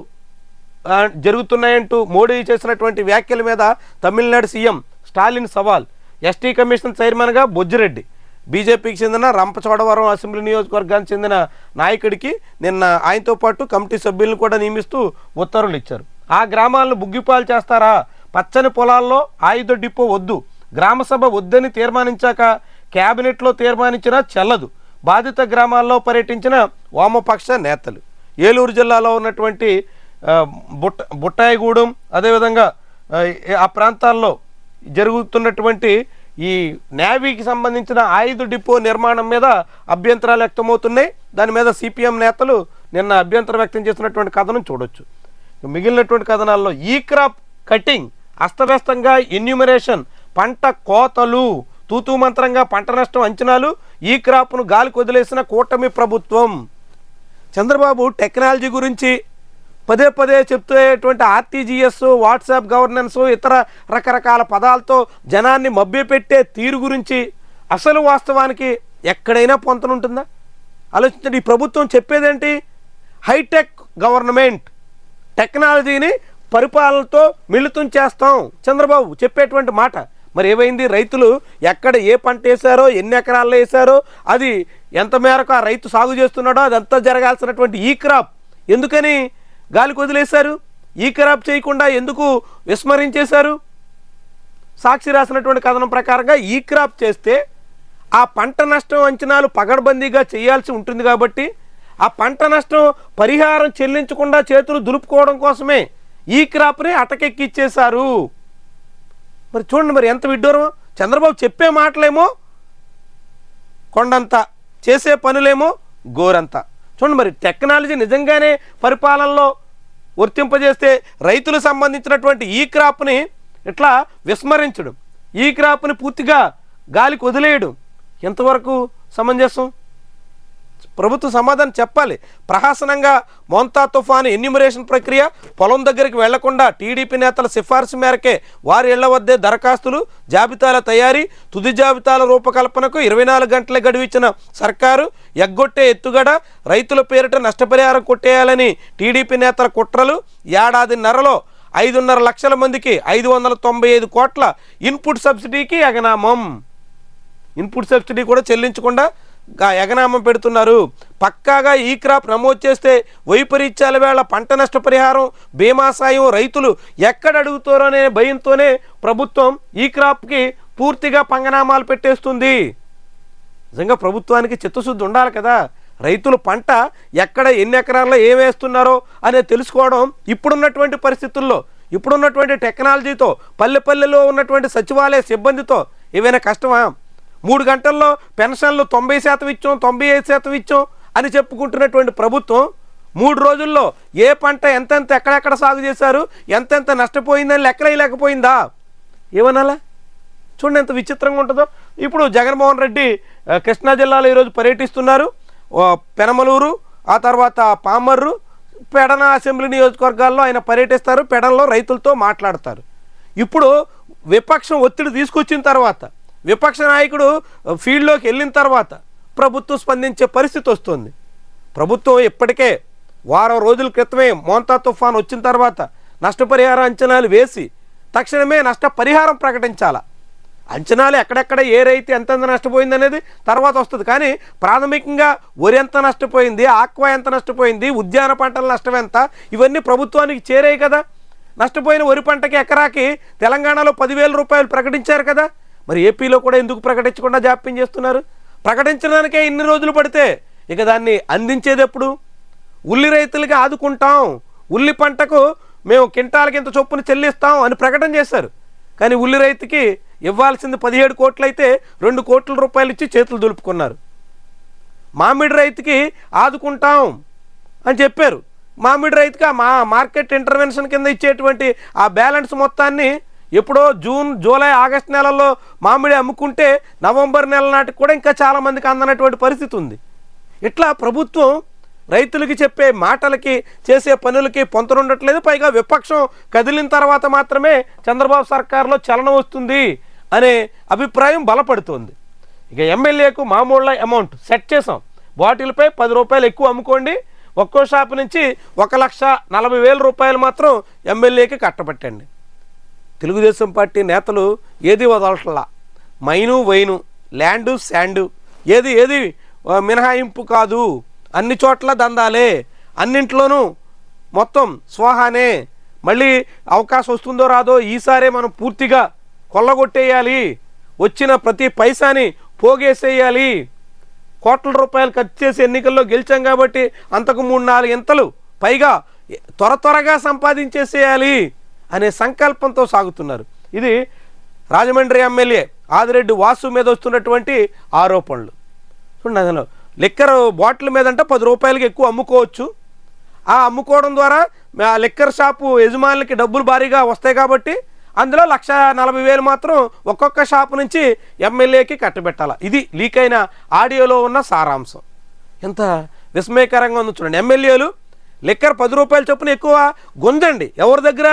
జరుగుతున్నాయంటూ మోడీ చేసినటువంటి వ్యాఖ్యల మీద తమిళనాడు సీఎం స్టాలిన్ సవాల్. ఎస్టీ కమిషన్ చైర్మన్గా బొజ్జిరెడ్డి, బీజేపీకి చెందిన రంపచోడవరం అసెంబ్లీ నియోజకవర్గానికి చెందిన నాయకుడికి నిన్న ఆయనతో పాటు కమిటీ సభ్యులను కూడా నియమిస్తూ ఉత్తర్వులు ఇచ్చారు. ఆ గ్రామాలను బుగ్గిపాలు చేస్తారా? పచ్చని పొలాల్లో ఆయుధ డిపో వద్దు, గ్రామసభ వద్దని తీర్మానించాక క్యాబినెట్లో తీర్మానించినా చెల్లదు. బాధిత గ్రామాల్లో పర్యటించిన వామపక్ష నేతలు. ఏలూరు జిల్లాలో ఉన్నటువంటి బుట్టాయిగూడెం, అదేవిధంగా ఆ ప్రాంతాల్లో జరుగుతున్నటువంటి ఈ నేవీకి సంబంధించిన ఆయుధ డిపో నిర్మాణం మీద అభ్యంతరాలు వ్యక్తమవుతున్నాయి. దాని మీద సిపిఎం నేతలు నిన్న అభ్యంతరం వ్యక్తం చేసినటువంటి కథనం చూడొచ్చు. మిగిలినటువంటి కథనాల్లో ఈ క్రాప్ కటింగ్, అస్తవ్యస్తంగా ఎన్యూమరేషన్, పంట కోతలు, తూతూ మంత్రంగా పంట నష్టం అంచనాలు, ఈ క్రాప్ను గాలికి వదిలేసిన కూటమి ప్రభుత్వం. చంద్రబాబు టెక్నాలజీ గురించి పదే పదే చెప్తేటువంటి ఆర్టీజీఎస్, వాట్సాప్ గవర్నెన్స్, ఇతర రకరకాల పదాలతో జనాన్ని మభ్యపెట్టే తీరు గురించి అసలు వాస్తవానికి ఎక్కడైనా పొంతనుంటుందా? ఆలోచించండి. ఈ ప్రభుత్వం చెప్పేదేంటి? హైటెక్ గవర్నమెంట్, టెక్నాలజీని పరిపాలనతో మిళితం చేస్తాం చంద్రబాబు చెప్పేటువంటి మాట. మరి ఏమైంది? రైతులు ఎక్కడ ఏ పంట వేశారో, ఎన్ని ఎకరాల్లో వేశారో, అది ఎంత మేరకు ఆ రైతు సాగు చేస్తున్నాడో అదంతా జరగాల్సినటువంటి ఈ క్రాప్ ఎందుకని గాలికి వదిలేశారు? ఈ క్రాప్ చేయకుండా ఎందుకు విస్మరించేశారు? సాక్షి రాసినటువంటి కథనం ప్రకారంగా ఈ క్రాప్ చేస్తే ఆ పంట నష్టం అంచనాలు పగడ్బందీగా చేయాల్సి ఉంటుంది కాబట్టి ఆ పంట నష్టం పరిహారం చెల్లించకుండా చేతులు దులుపుకోవడం కోసమే ఈ క్రాప్ని అటకెక్కిచ్చేశారు. మరి చూడండి, మరి ఎంత విడ్డూరం. చంద్రబాబు చెప్పే మాటలేమో కొండంత, చేసే పనులేమో గోరంత. చూడండి, మరి టెక్నాలజీ నిజంగానే పరిపాలనలో వర్తింపజేస్తే రైతులకు సంబంధించినటువంటి ఈ క్రాప్ని ఇట్లా విస్మరించడం, ఈ క్రాప్ని పూర్తిగా గాలికి వదిలేయడం ఎంతవరకు సమంజసం? ప్రభుత్వం సమాధానం చెప్పాలి. ప్రహసనంగా మోంతా తుఫాను ఎన్యూమరేషన్ ప్రక్రియ పొలం దగ్గరికి వెళ్లకుండా టీడీపీ నేతల సిఫార్సు మేరకే వారి ఇళ్ల వద్దే దరఖాస్తులు, జాబితాల తయారీ, తుది జాబితాల రూపకల్పనకు 24 గంటలే గడువిచ్చిన సర్కారు ఎగ్గొట్టే ఎత్తుగడ, రైతుల పేరిట నష్టపరిహారం కొట్టేయాలని టీడీపీ నేతల కుట్రలు, ఏడాదిన్నరలో 5.5 లక్షల మందికి 595 కోట్ల ఇన్పుట్ సబ్సిడీకి ఎగనామం. ఇన్పుట్ సబ్సిడీ కూడా చెల్లించకుండా ఎగనామం పెడుతున్నారు. పక్కాగా ఈ క్రాప్ నమోదు చేస్తే వైపరీత్యాల వేళ పంట నష్టపరిహారం, బీమా సాయం రైతులు ఎక్కడ అడుగుతారో అనే భయంతోనే ప్రభుత్వం ఈ క్రాప్కి పూర్తిగా పంగనామాలు పెట్టేస్తుంది. నిజంగా ప్రభుత్వానికి చిత్తశుద్ధి ఉండాలి కదా. రైతులు పంట ఎక్కడ ఎన్ని ఎకరాల్లో ఏం వేస్తున్నారో అనేది తెలుసుకోవడం ఇప్పుడున్నటువంటి పరిస్థితుల్లో ఇప్పుడున్నటువంటి టెక్నాలజీతో పల్లెల్లో ఉన్నటువంటి సచివాలయ సిబ్బందితో ఏవైనా కష్టమా? 3 గంటల్లో పెన్షన్లు 90% ఇచ్చాం, 95% ఇచ్చాం అని చెప్పుకుంటున్నటువంటి ప్రభుత్వం 3 రోజుల్లో ఏ పంట ఎంతెంత ఎక్కడెక్కడ సాగు చేశారు, ఎంతెంత నష్టపోయిందని లెక్కలేకపోయిందా? ఏమనాలా? చూడండి ఎంత విచిత్రంగా ఉంటుందో. ఇప్పుడు జగన్మోహన్ రెడ్డి కృష్ణా జిల్లాలో ఈరోజు పర్యటిస్తున్నారు. పెనమలూరు, ఆ తర్వాత పామర్రు, పెడన అసెంబ్లీ నియోజకవర్గాల్లో ఆయన పర్యటిస్తారు. పెడనలో రైతులతో మాట్లాడతారు. ఇప్పుడు విపక్షం ఒత్తిడి తీసుకొచ్చిన తర్వాత, విపక్ష నాయకుడు ఫీల్డ్లోకి వెళ్ళిన తర్వాత ప్రభుత్వం స్పందించే పరిస్థితి వస్తుంది. ప్రభుత్వం ఇప్పటికే వారం రోజుల క్రితమే మోంతా తుఫాన్ వచ్చిన తర్వాత నష్టపరిహార అంచనాలు వేసి తక్షణమే నష్టపరిహారం ప్రకటించాల. అంచనాలు ఎక్కడెక్కడ ఏ రైతు ఎంతెంత నష్టపోయింది అనేది తర్వాత వస్తుంది. కానీ ప్రాథమికంగా వరి ఎంత నష్టపోయింది, ఆక్వా ఎంత నష్టపోయింది, ఉద్యాన పంటల నష్టం ఎంత, ఇవన్నీ ప్రభుత్వానికి చేరాయి కదా. నష్టపోయిన వరి పంటకి ఎకరాకి తెలంగాణలో 10,000 రూపాయలు ప్రకటించారు కదా. మరి ఏపీలో కూడా ఎందుకు ప్రకటించకుండా జాప్యం చేస్తున్నారు? ప్రకటించడానికే ఇన్ని రోజులు పడితే ఇక దాన్ని అందించేది ఎప్పుడు? ఉల్లి రైతులకి ఆదుకుంటాం, ఉల్లి పంటకు మేము కింటాలకి ఇంత చొప్పున చెల్లిస్తాం అని ప్రకటన చేశారు. కానీ ఉల్లి రైతుకి ఇవ్వాల్సింది 17 కోట్లు అయితే 2 కోట్ల రూపాయలు ఇచ్చి చేతులు దులుపుకున్నారు. మామిడి రైతుకి ఆదుకుంటాం అని చెప్పారు. మామిడి రైతుకి ఆ మార్కెట్ ఇంటర్వెన్షన్ కింద ఇచ్చేటువంటి ఆ బ్యాలెన్స్ మొత్తాన్ని ఎప్పుడో జూన్, జూలై, ఆగస్టు నెలల్లో మామిడి అమ్ముకుంటే నవంబర్ నెల నాటికి కూడా ఇంకా చాలామందికి అందనటువంటి పరిస్థితి ఉంది. ఇట్లా ప్రభుత్వం రైతులకి చెప్పే మాటలకి చేసే పనులకి పొంతనుండట్లేదు. పైగా విపక్షం కదిలిన తర్వాత మాత్రమే చంద్రబాబు సర్కారులో చలనం వస్తుంది అనే అభిప్రాయం బలపడుతుంది. ఇక ఎమ్మెల్యేకు మామూళ్ళ అమౌంట్ సెట్ చేసాం. బాటిల్పై 10 రూపాయలు ఎక్కువ అమ్ముకోండి, ఒక్కో షాపు నుంచి 1,40,000 రూపాయలు మాత్రం ఎమ్మెల్యేకి కట్టబెట్టండి. తెలుగుదేశం పార్టీ నేతలు ఏది వదలట్లా. మైను వైను, ల్యాండు శాండు, ఏది మినహాయింపు కాదు, అన్ని చోట్ల దందాలే, అన్నింట్లోనూ మొత్తం స్వాహానే. మళ్ళీ అవకాశం వస్తుందో రాదో ఈసారే మనం పూర్తిగా కొల్లగొట్టేయాలి, వచ్చిన ప్రతి పైసాని పోగేసేయాలి. కోట్ల రూపాయలు ఖర్చు చేసి ఎన్నికల్లో గెలిచాం కాబట్టి అంతకు 3-4 ఇంతలు పైగా త్వరగా సంపాదించేసేయాలి అనే సంకల్పంతో సాగుతున్నారు. ఇది రాజమండ్రి ఎమ్మెల్యే ఆదిరెడ్డి వాసు మీద వస్తున్నటువంటి ఆరోపణలు. చూడండి, అసలు లిక్కర్ బాటిల్ మీదంటే 10 రూపాయలకి ఎక్కువ అమ్ముకోవచ్చు. ఆ అమ్ముకోవడం ద్వారా ఆ లిక్కర్ షాపు యజమానులకి డబ్బులు భారీగా వస్తాయి కాబట్టి అందులో 1,40,000 మాత్రం ఒక్కొక్క షాపు నుంచి ఎమ్మెల్యేకి కట్టబెట్టాలి. ఇది లీక్ అయిన ఆడియోలో ఉన్న సారాంశం. ఎంత విస్మయకరంగా ఉందో చూడండి. ఎమ్మెల్యేలు లిక్కర్ 10 రూపాయల చొప్పున ఎక్కువ గుంజండి. ఎవరి దగ్గర?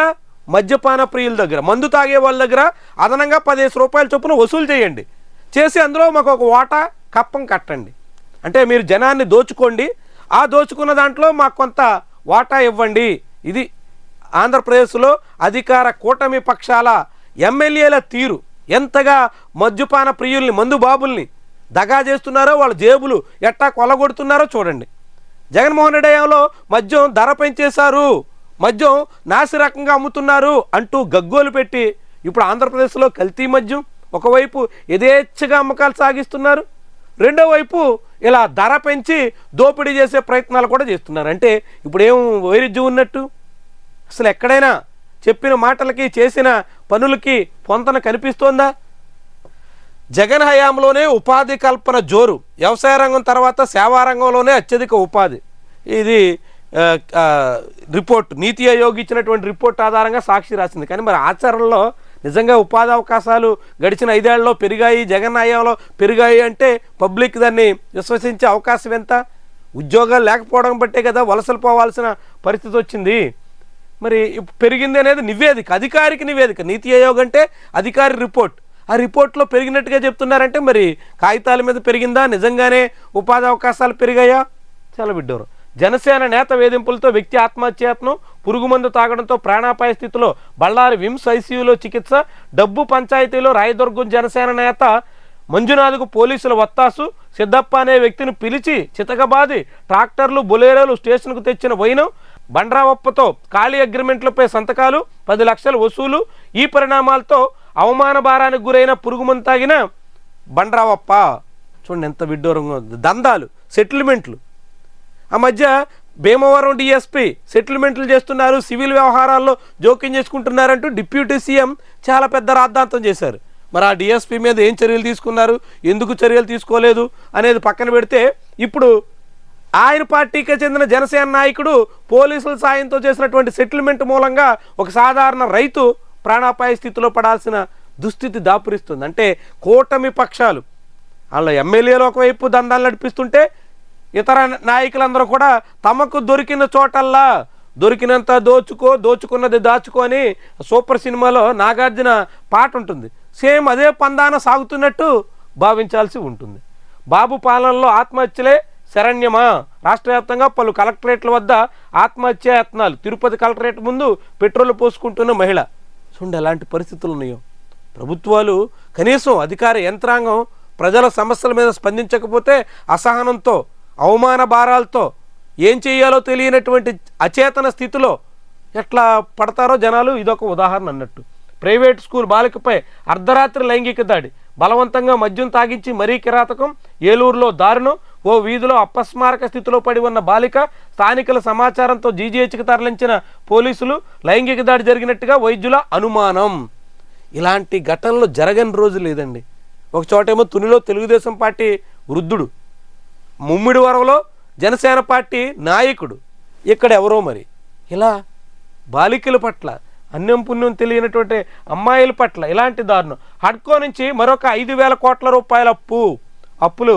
మద్యపాన ప్రియుల దగ్గర, మందు తాగే వాళ్ళ దగ్గర అదనంగా 15 రూపాయల చొప్పున వసూలు చేయండి. చేసి అందులో మాకు ఒక వాటా కప్పం కట్టండి. అంటే మీరు జనాన్ని దోచుకోండి, ఆ దోచుకున్న దాంట్లో మాకు కొంత వాటా ఇవ్వండి. ఇది ఆంధ్రప్రదేశ్లో అధికార కూటమి పక్షాల ఎమ్మెల్యేల తీరు. ఎంతగా మద్యపాన ప్రియుల్ని, మందు బాబుల్ని దగా చేస్తున్నారో, వాళ్ళ జేబులు ఎట్టా కొల్లగొడుతున్నారో చూడండి. జగన్మోహన్ రెడ్డి హయాంలో మద్యం ధర పెంచేశారు, మద్యం నాసిరకంగా అమ్ముతున్నారు అంటూ గగ్గోలు పెట్టి ఇప్పుడు ఆంధ్రప్రదేశ్లో కల్తీ మద్యం ఒకవైపు యథేచ్ఛగా అమ్మకాలు సాగిస్తున్నారు, రెండో వైపు ఇలా ధర పెంచి దోపిడీ చేసే ప్రయత్నాలు కూడా చేస్తున్నారు. అంటే ఇప్పుడు ఏం వైరుధ్యం ఉన్నట్టు? అసలు ఎక్కడైనా చెప్పిన మాటలకి చేసిన పనులకి పొంతన కనిపిస్తోందా? జగన్ హయాంలోనే ఉపాధి కల్పన జోరు, వ్యవసాయ రంగం తర్వాత సేవా రంగంలోనే అత్యధిక ఉపాధి. ఇది రిపోర్ట్, నీతి ఆయోగ్ ఇచ్చినటువంటి రిపోర్ట్ ఆధారంగా సాక్షి రాసింది. కానీ మరి ఆచరణలో నిజంగా ఉపాధి అవకాశాలు గడిచిన 5 ఏళ్లలో పెరిగాయి, జగన్ హయాంలో పెరిగాయి అంటే పబ్లిక్ దాన్ని విశ్వసించే అవకాశం ఎంత? ఉద్యోగాలు లేకపోవడం బట్టే కదా వలసలు పోవాల్సిన పరిస్థితి వచ్చింది. మరి పెరిగింది అనేది నివేదిక, అధికారిక నివేదిక. నీతి ఆయోగ్ అంటే అధికారి రిపోర్ట్. ఆ రిపోర్ట్లో పెరిగినట్టుగా చెప్తున్నారంటే మరి కాగితాల మీద పెరిగిందా? నిజంగానే ఉపాధి అవకాశాలు పెరిగాయా? చాలా విడ్డూరం. జనసేన నేత వేధింపులతో వ్యక్తి ఆత్మహత్యను, పురుగుమందు తాగడంతో ప్రాణాపాయ స్థితిలో బళ్ళారి విమ్స్ ఐసీయూలో చికిత్స, డబ్బు పంచాయతీలో రాయదుర్గం జనసేన నేత మంజునాథ్కు పోలీసుల వత్తాసు, సిద్ధప్ప అనే వ్యక్తిని పిలిచి చితకబాది ట్రాక్టర్లు, బొలేరోలు స్టేషన్కు తెచ్చిన వైనం, బండ్రావప్పతో ఖాళీ అగ్రిమెంట్లపై సంతకాలు, 10 లక్షల వసూలు. ఈ పరిణామాలతో అవమాన భారానికి గురైన పురుగుమందు తాగిన బండ్రావప్ప. చూడండి ఎంత విడ్డూరంగా ఉంది. దందాలు, సెటిల్మెంట్లు. ఆ మధ్య భీమవరం డిఎస్పీ సెటిల్మెంట్లు చేస్తున్నారు, సివిల్ వ్యవహారాల్లో జోక్యం చేసుకుంటున్నారంటూ డిప్యూటీ సీఎం చాలా పెద్ద రాద్ధాంతం చేశారు. మరి ఆ డిఎస్పీ మీద ఏం చర్యలు తీసుకున్నారు, ఎందుకు చర్యలు తీసుకోలేదు అనేది పక్కన పెడితే, ఇప్పుడు ఆయన పార్టీకి చెందిన జనసేన నాయకుడు పోలీసుల సాయంతో చేసినటువంటి సెటిల్మెంట్ మూలంగా ఒక సాధారణ రైతు ప్రాణాపాయ స్థితిలో పడాల్సిన దుస్థితి దాపురిస్తుంది. అంటే కూటమి పక్షాలు వాళ్ళ ఎమ్మెల్యేలు ఒకవైపు దందాలు నడిపిస్తుంటే, ఇతర నాయకులందరూ కూడా తమకు దొరికిన చోటల్లా దొరికినంత దోచుకున్నది దాచుకో అని సూపర్ సినిమాలో నాగార్జున పాట ఉంటుంది. సేమ్ అదే పందాన సాగుతున్నట్టు భావించాల్సి ఉంటుంది. బాబు పాలనలో ఆత్మహత్యలే శరణ్యమా? రాష్ట్ర వ్యాప్తంగా పలు కలెక్టరేట్ల వద్ద ఆత్మహత్యా యత్నాలు. తిరుపతి కలెక్టరేట్ ముందు పెట్రోల్ పోసుకుంటున్న మహిళ. చూడండి ఎలాంటి పరిస్థితులు ఉన్నాయో. ప్రభుత్వాలు కనీసం అధికార యంత్రాంగం ప్రజల సమస్యల మీద స్పందించకపోతే అసహనంతో, అవమాన భారాలతో, ఏం చేయాలో తెలియనటువంటి అచేతన స్థితిలో ఎట్లా పడతారో జనాలు. ఇదొక ఉదాహరణ అన్నట్టు. ప్రైవేట్ స్కూల్ బాలికపై అర్ధరాత్రి లైంగిక దాడి, బలవంతంగా మద్యం తాగించి మరీ కిరాతకం. ఏలూరులో దారుణం. ఓ వీధిలో అపస్మారక స్థితిలో పడి ఉన్న బాలిక, స్థానికుల సమాచారంతో జీజీహెచ్కి తరలించిన పోలీసులు. లైంగిక దాడి జరిగినట్టుగా వైద్యుల అనుమానం. ఇలాంటి ఘటనలు జరగని రోజు లేదండి. ఒక చోటేమో తునిలో తెలుగుదేశం పార్టీ వృద్ధుడు, ముమ్మిడివరంలో జనసేన పార్టీ నాయకుడు, ఇక్కడ ఎవరో మరి. ఇలా బాలికల పట్ల, అన్యం పుణ్యం తెలియనటువంటి అమ్మాయిల పట్ల ఇలాంటి దారుణం. హడ్కో నుంచి మరొక 5,000 కోట్ల రూపాయల అప్పులు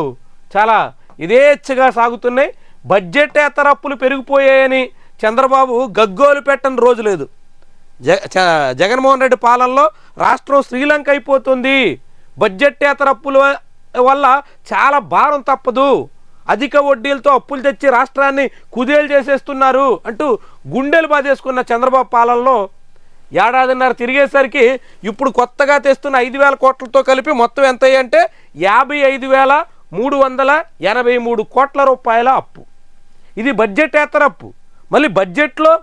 చాలా యథేచ్ఛగా సాగుతున్నాయి. బడ్జెటేతర అప్పులు పెరిగిపోయాయని చంద్రబాబు గగ్గోలు పెట్టని రోజు లేదు. జగన్మోహన్ రెడ్డి పాలనలో రాష్ట్రం శ్రీలంక అయిపోతుంది, బడ్జెటేతర అప్పుల వల్ల చాలా భారం తప్పదు, అధిక వడ్డీలతో అప్పులు తెచ్చి రాష్ట్రాన్ని కుదేలు చేసేస్తున్నారు అంటూ గుండెలు బాధేసుకున్న చంద్రబాబు పాలనలో ఏడాదిన్నర తిరిగేసరికి ఇప్పుడు కొత్తగా తెస్తున్న 5,000 కోట్లతో కలిపి మొత్తం ఎంత అంటే 55,383 కోట్ల రూపాయల అప్పు. ఇది బడ్జెటేతర అప్పు. మళ్ళీ బడ్జెట్లో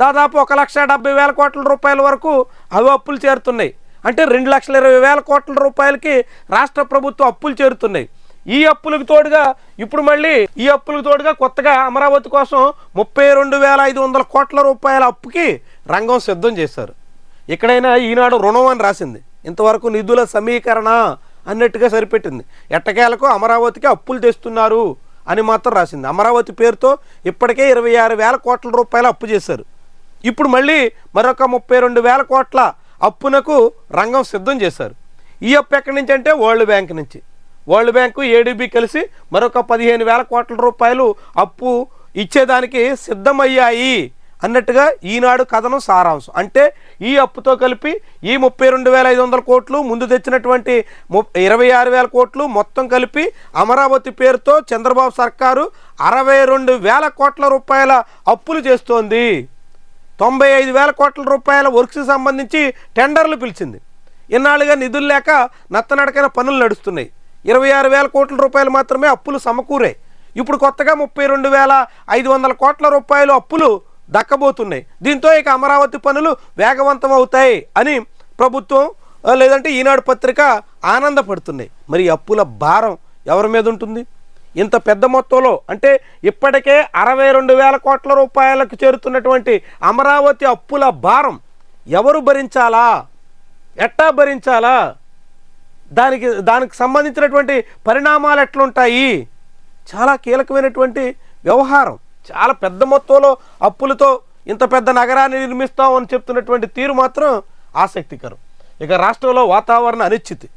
దాదాపు 1,70,000 కోట్ల రూపాయల వరకు అవి అప్పులు చేరుతున్నాయి. అంటే 2,20,000 కోట్ల రూపాయలకి రాష్ట్ర ప్రభుత్వం అప్పులు చేరుతున్నాయి. ఈ అప్పులకు తోడుగా ఇప్పుడు మళ్ళీ కొత్తగా అమరావతి కోసం 32,500 కోట్ల రూపాయల అప్పుకి రంగం సిద్ధం చేశారు. ఎక్కడైనా ఈనాడు రుణం అని రాసింది, ఇంతవరకు నిధుల సమీకరణ అన్నట్టుగా సరిపెట్టింది. ఎట్టకేలకు అమరావతికి అప్పులు తెస్తున్నారు అని మాత్రం రాసింది. అమరావతి పేరుతో ఇప్పటికే 26,000 కోట్ల రూపాయల అప్పు చేశారు. ఇప్పుడు మళ్ళీ మరొక 32,000 కోట్ల అప్పునకు రంగం సిద్ధం చేశారు. ఈ అప్పు ఎక్కడి నుంచి అంటే వరల్డ్ బ్యాంక్ నుంచి. వరల్డ్ బ్యాంకు, ఏడీబీ కలిసి మరొక 15,000 కోట్ల రూపాయలు అప్పు ఇచ్చేదానికి సిద్ధమయ్యాయి అన్నట్టుగా ఈనాడు కథనం సారాంశం. అంటే ఈ అప్పుతో కలిపి ఈ 32,500 కోట్లు, ముందు తెచ్చినటువంటి 26,000 కోట్లు మొత్తం కలిపి అమరావతి పేరుతో చంద్రబాబు సర్కారు 62,000 కోట్ల రూపాయల అప్పులు చేస్తోంది. 95,000 కోట్ల రూపాయల వర్క్స్కి సంబంధించి టెండర్లు పిలిచింది. ఇన్నాళ్ళుగా నిధులు లేక నత్తనడకన పనులు నడుస్తున్నాయి. 26,000 కోట్ల రూపాయలు మాత్రమే అప్పులు సమకూరాయి. ఇప్పుడు కొత్తగా 32,500 కోట్ల రూపాయలు అప్పులు దక్కబోతున్నాయి. దీంతో ఇక అమరావతి పనులు వేగవంతం అవుతాయి అని ప్రభుత్వం లేదంటే ఈనాడు పత్రిక ఆనందపడుతున్నాయి. మరి అప్పుల భారం ఎవరి మీద ఉంటుంది? ఇంత పెద్ద మొత్తంలో అంటే ఇప్పటికే 62,000 కోట్ల రూపాయలకు చేరుతున్నటువంటి అమరావతి అప్పుల భారం ఎవరు భరించాలా? ఎట్టా భరించాలా? దానికి సంబంధించినటువంటి పరిణామాలు ఎట్లుంటాయి? చాలా కీలకమైనటువంటి వ్యవహారం. చాలా పెద్ద మొత్తంలో అప్పులతో ఇంత పెద్ద నగరాన్ని నిర్మిస్తామని చెప్తున్నటువంటి తీరు మాత్రం ఆసక్తికరం. ఇక రాష్ట్రంలో వాతావరణ అనిశ్చితి.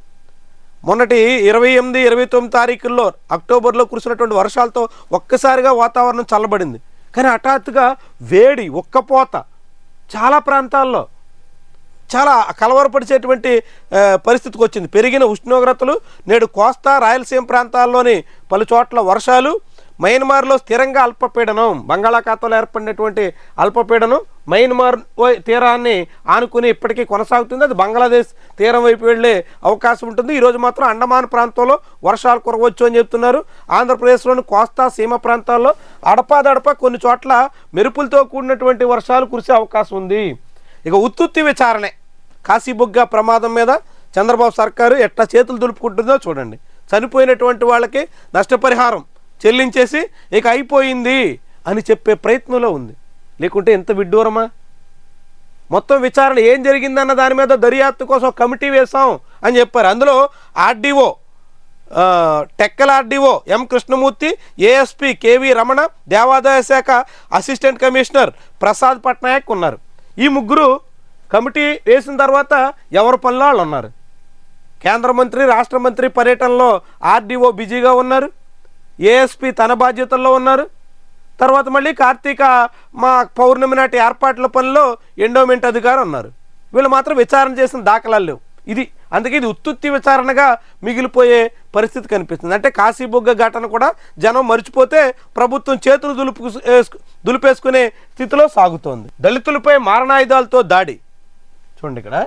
మొన్నటి 28, 29 తారీఖుల్లో అక్టోబర్లో కురిసినటువంటి వర్షాలతో ఒక్కసారిగా వాతావరణం చల్లబడింది. కానీ హఠాత్తుగా వేడి, ఉక్కపోత చాలా ప్రాంతాల్లో చాలా కలవరపరిచేటువంటి పరిస్థితికి వచ్చింది. పెరిగిన ఉష్ణోగ్రతలు, నేడు కోస్తా, రాయలసీమ ప్రాంతాల్లోని పలు చోట్ల వర్షాలు, మయన్మార్లో స్థిరంగా అల్పపీడనం, బంగాళాఖాతంలో ఏర్పడినటువంటి అల్పపీడనం మయన్మార్ తీరాన్ని ఆనుకుని ఇప్పటికీ కొనసాగుతుంది. అది బంగ్లాదేశ్ తీరం వైపు వెళ్ళే అవకాశం ఉంటుంది. ఈరోజు మాత్రం అండమాన్ ప్రాంతంలో వర్షాలు కురవచ్చు అని చెప్తున్నారు. ఆంధ్రప్రదేశ్లోని కోస్తా, సీమ ప్రాంతాల్లో అడపాదడప కొన్ని చోట్ల మెరుపులతో కూడినటువంటి వర్షాలు కురిసే అవకాశం ఉంది. ఇక ఉత్తుత్తి విచారణే. కాశీబుగ్గ ప్రమాదం మీద చంద్రబాబు సర్కారు ఎట్లా చేతులు దులుపుకుంటుందో చూడండి. చనిపోయినటువంటి వాళ్ళకి నష్టపరిహారం చెల్లించేసి ఇక అయిపోయింది అని చెప్పే ప్రయత్నంలో ఉంది. లేకుంటే ఎంత విడ్డూరమా? మొత్తం విచారణ ఏం జరిగిందన్న దాని మీద దర్యాప్తు కోసం కమిటీ వేసాం అని చెప్పారు. అందులో RDO Tekkali RDO M Krishnamurthy, ASP KV Ramana, దేవాదాయ శాఖ అసిస్టెంట్ కమిషనర్ ప్రసాద్ పట్నాయక్ ఉన్నారు. ఈ ముగ్గురు కమిటీ వేసిన తర్వాత ఎవరి పనిలో వాళ్ళు ఉన్నారు. కేంద్ర మంత్రి, రాష్ట్ర మంత్రి పర్యటనలో ఆర్డీఓ బిజీగా ఉన్నారు, ఏఎస్పీ తన బాధ్యతల్లో ఉన్నారు. తర్వాత మళ్ళీ కార్తీక మా పౌర్ణమి నాటి ఏర్పాట్ల పనిలో ఎండోమెంట్ అధికారి ఉన్నారు. వీళ్ళు మాత్రం విచారణ చేసిన దాఖలాలు లేవు. అందుకే ఇది ఉత్తుత్తి విచారణగా మిగిలిపోయే పరిస్థితి కనిపిస్తుంది. అంటే కాశీబుగ్గ ఘటన కూడా జనం మర్చిపోతే ప్రభుత్వం చేతులు దులిపేసుకునే స్థితిలో సాగుతోంది. దళితులపై మారణాయుధాలతో దాడి చూడండి. ఇక్కడ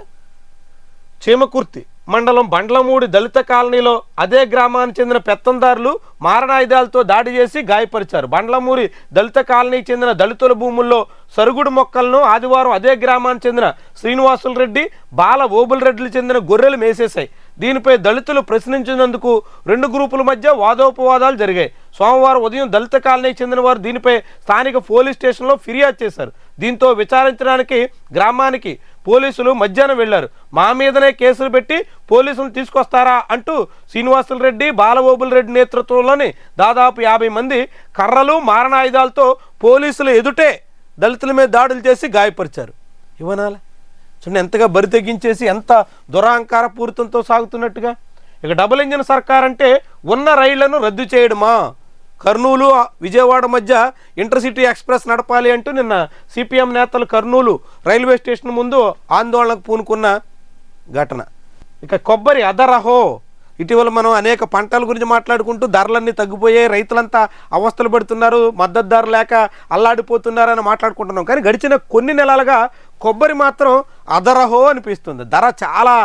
చీమకుర్తి మండలం బండ్లమూడి దళిత కాలనీలో అదే గ్రామానికి చెందిన పెత్తందారులు మారణాయుధాలతో దాడి చేసి గాయపరిచారు. బండ్లమూడి దళిత కాలనీకి చెందిన దళితుల భూముల్లో సరుగుడు మొక్కలను ఆదివారం అదే గ్రామానికి చెందిన శ్రీనివాసులు రెడ్డి, బాల ఓబుల్ రెడ్డిలు చెందిన గొర్రెలు మేసేశాయి. దీనిపై దళితులు ప్రశ్నించినందుకు రెండు గ్రూపుల మధ్య వాదోపవాదాలు జరిగాయి. సోమవారం ఉదయం దళిత కాలనీకి చెందిన వారు దీనిపై స్థానిక పోలీస్ స్టేషన్లో ఫిర్యాదు చేశారు. దీంతో విచారించడానికి గ్రామానికి పోలీసులు మధ్యాహ్నం వెళ్లారు. మా మీదనే కేసులు పెట్టి పోలీసులు తీసుకొస్తారా అంటూ శ్రీనివాసులు రెడ్డి, బాలఓబుల్ రెడ్డి నేతృత్వంలోని దాదాపు 50 మంది కర్రలు, మారణాయుధాలతో పోలీసులు ఎదుటే దళితుల మీద దాడులు చేసి గాయపరిచారు. ఇవనాల చూడండి, ఎంతగా బరి తెగించేసి ఎంత దురహంకార పూరితంతో సాగుతున్నట్టుగా. ఇక డబుల్ ఇంజిన్ సర్కార్ అంటే ఉన్న రైళ్లను రద్దు చేయడమా? కర్నూలు విజయవాడ మధ్య ఇంటర్సిటీ ఎక్స్ప్రెస్ నడపాలి అంటూ నిన్న సిపిఎం నేతలు కర్నూలు రైల్వే స్టేషన్ ముందు ఆందోళనకు పూనుకున్న ఘటన. ఇక కొబ్బరి అదరహో, ఇటీవల మనం అనేక పంటల గురించి మాట్లాడుకుంటూ ధరలన్నీ తగ్గిపోయాయి, రైతులంతా అవస్థలు పడుతున్నారు, మద్దతు ధర లేక అల్లాడిపోతున్నారని మాట్లాడుకుంటున్నాం. కానీ గడిచిన కొన్ని నెలలుగా కొబ్బరి మాత్రం అదరహో అనిపిస్తుంది. ధర చాలా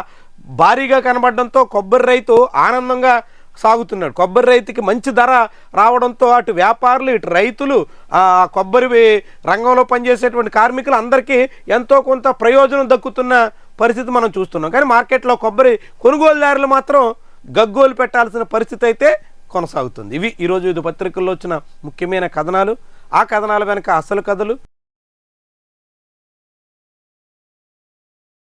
భారీగా కనబడడంతో కొబ్బరి రైతు ఆనందంగా సాగుతున్నాడు. కొబ్బరి రైతుకి మంచి ధర రావడంతో అటు వ్యాపారులు, ఇటు రైతులు, కొబ్బరి రంగంలో పనిచేసేటువంటి కార్మికులు అందరికీ ఎంతో కొంత ప్రయోజనం దక్కుతున్న పరిస్థితి మనం చూస్తున్నాం. కానీ మార్కెట్లో కొబ్బరి కొనుగోలుదారులు మాత్రం గగ్గోలు పెట్టాల్సిన పరిస్థితి అయితే కొనసాగుతుంది. ఇవి ఈరోజు 5 పత్రికల్లో వచ్చిన ముఖ్యమైన కథనాలు. ఆ కథనాల వెనక అసలు కథలు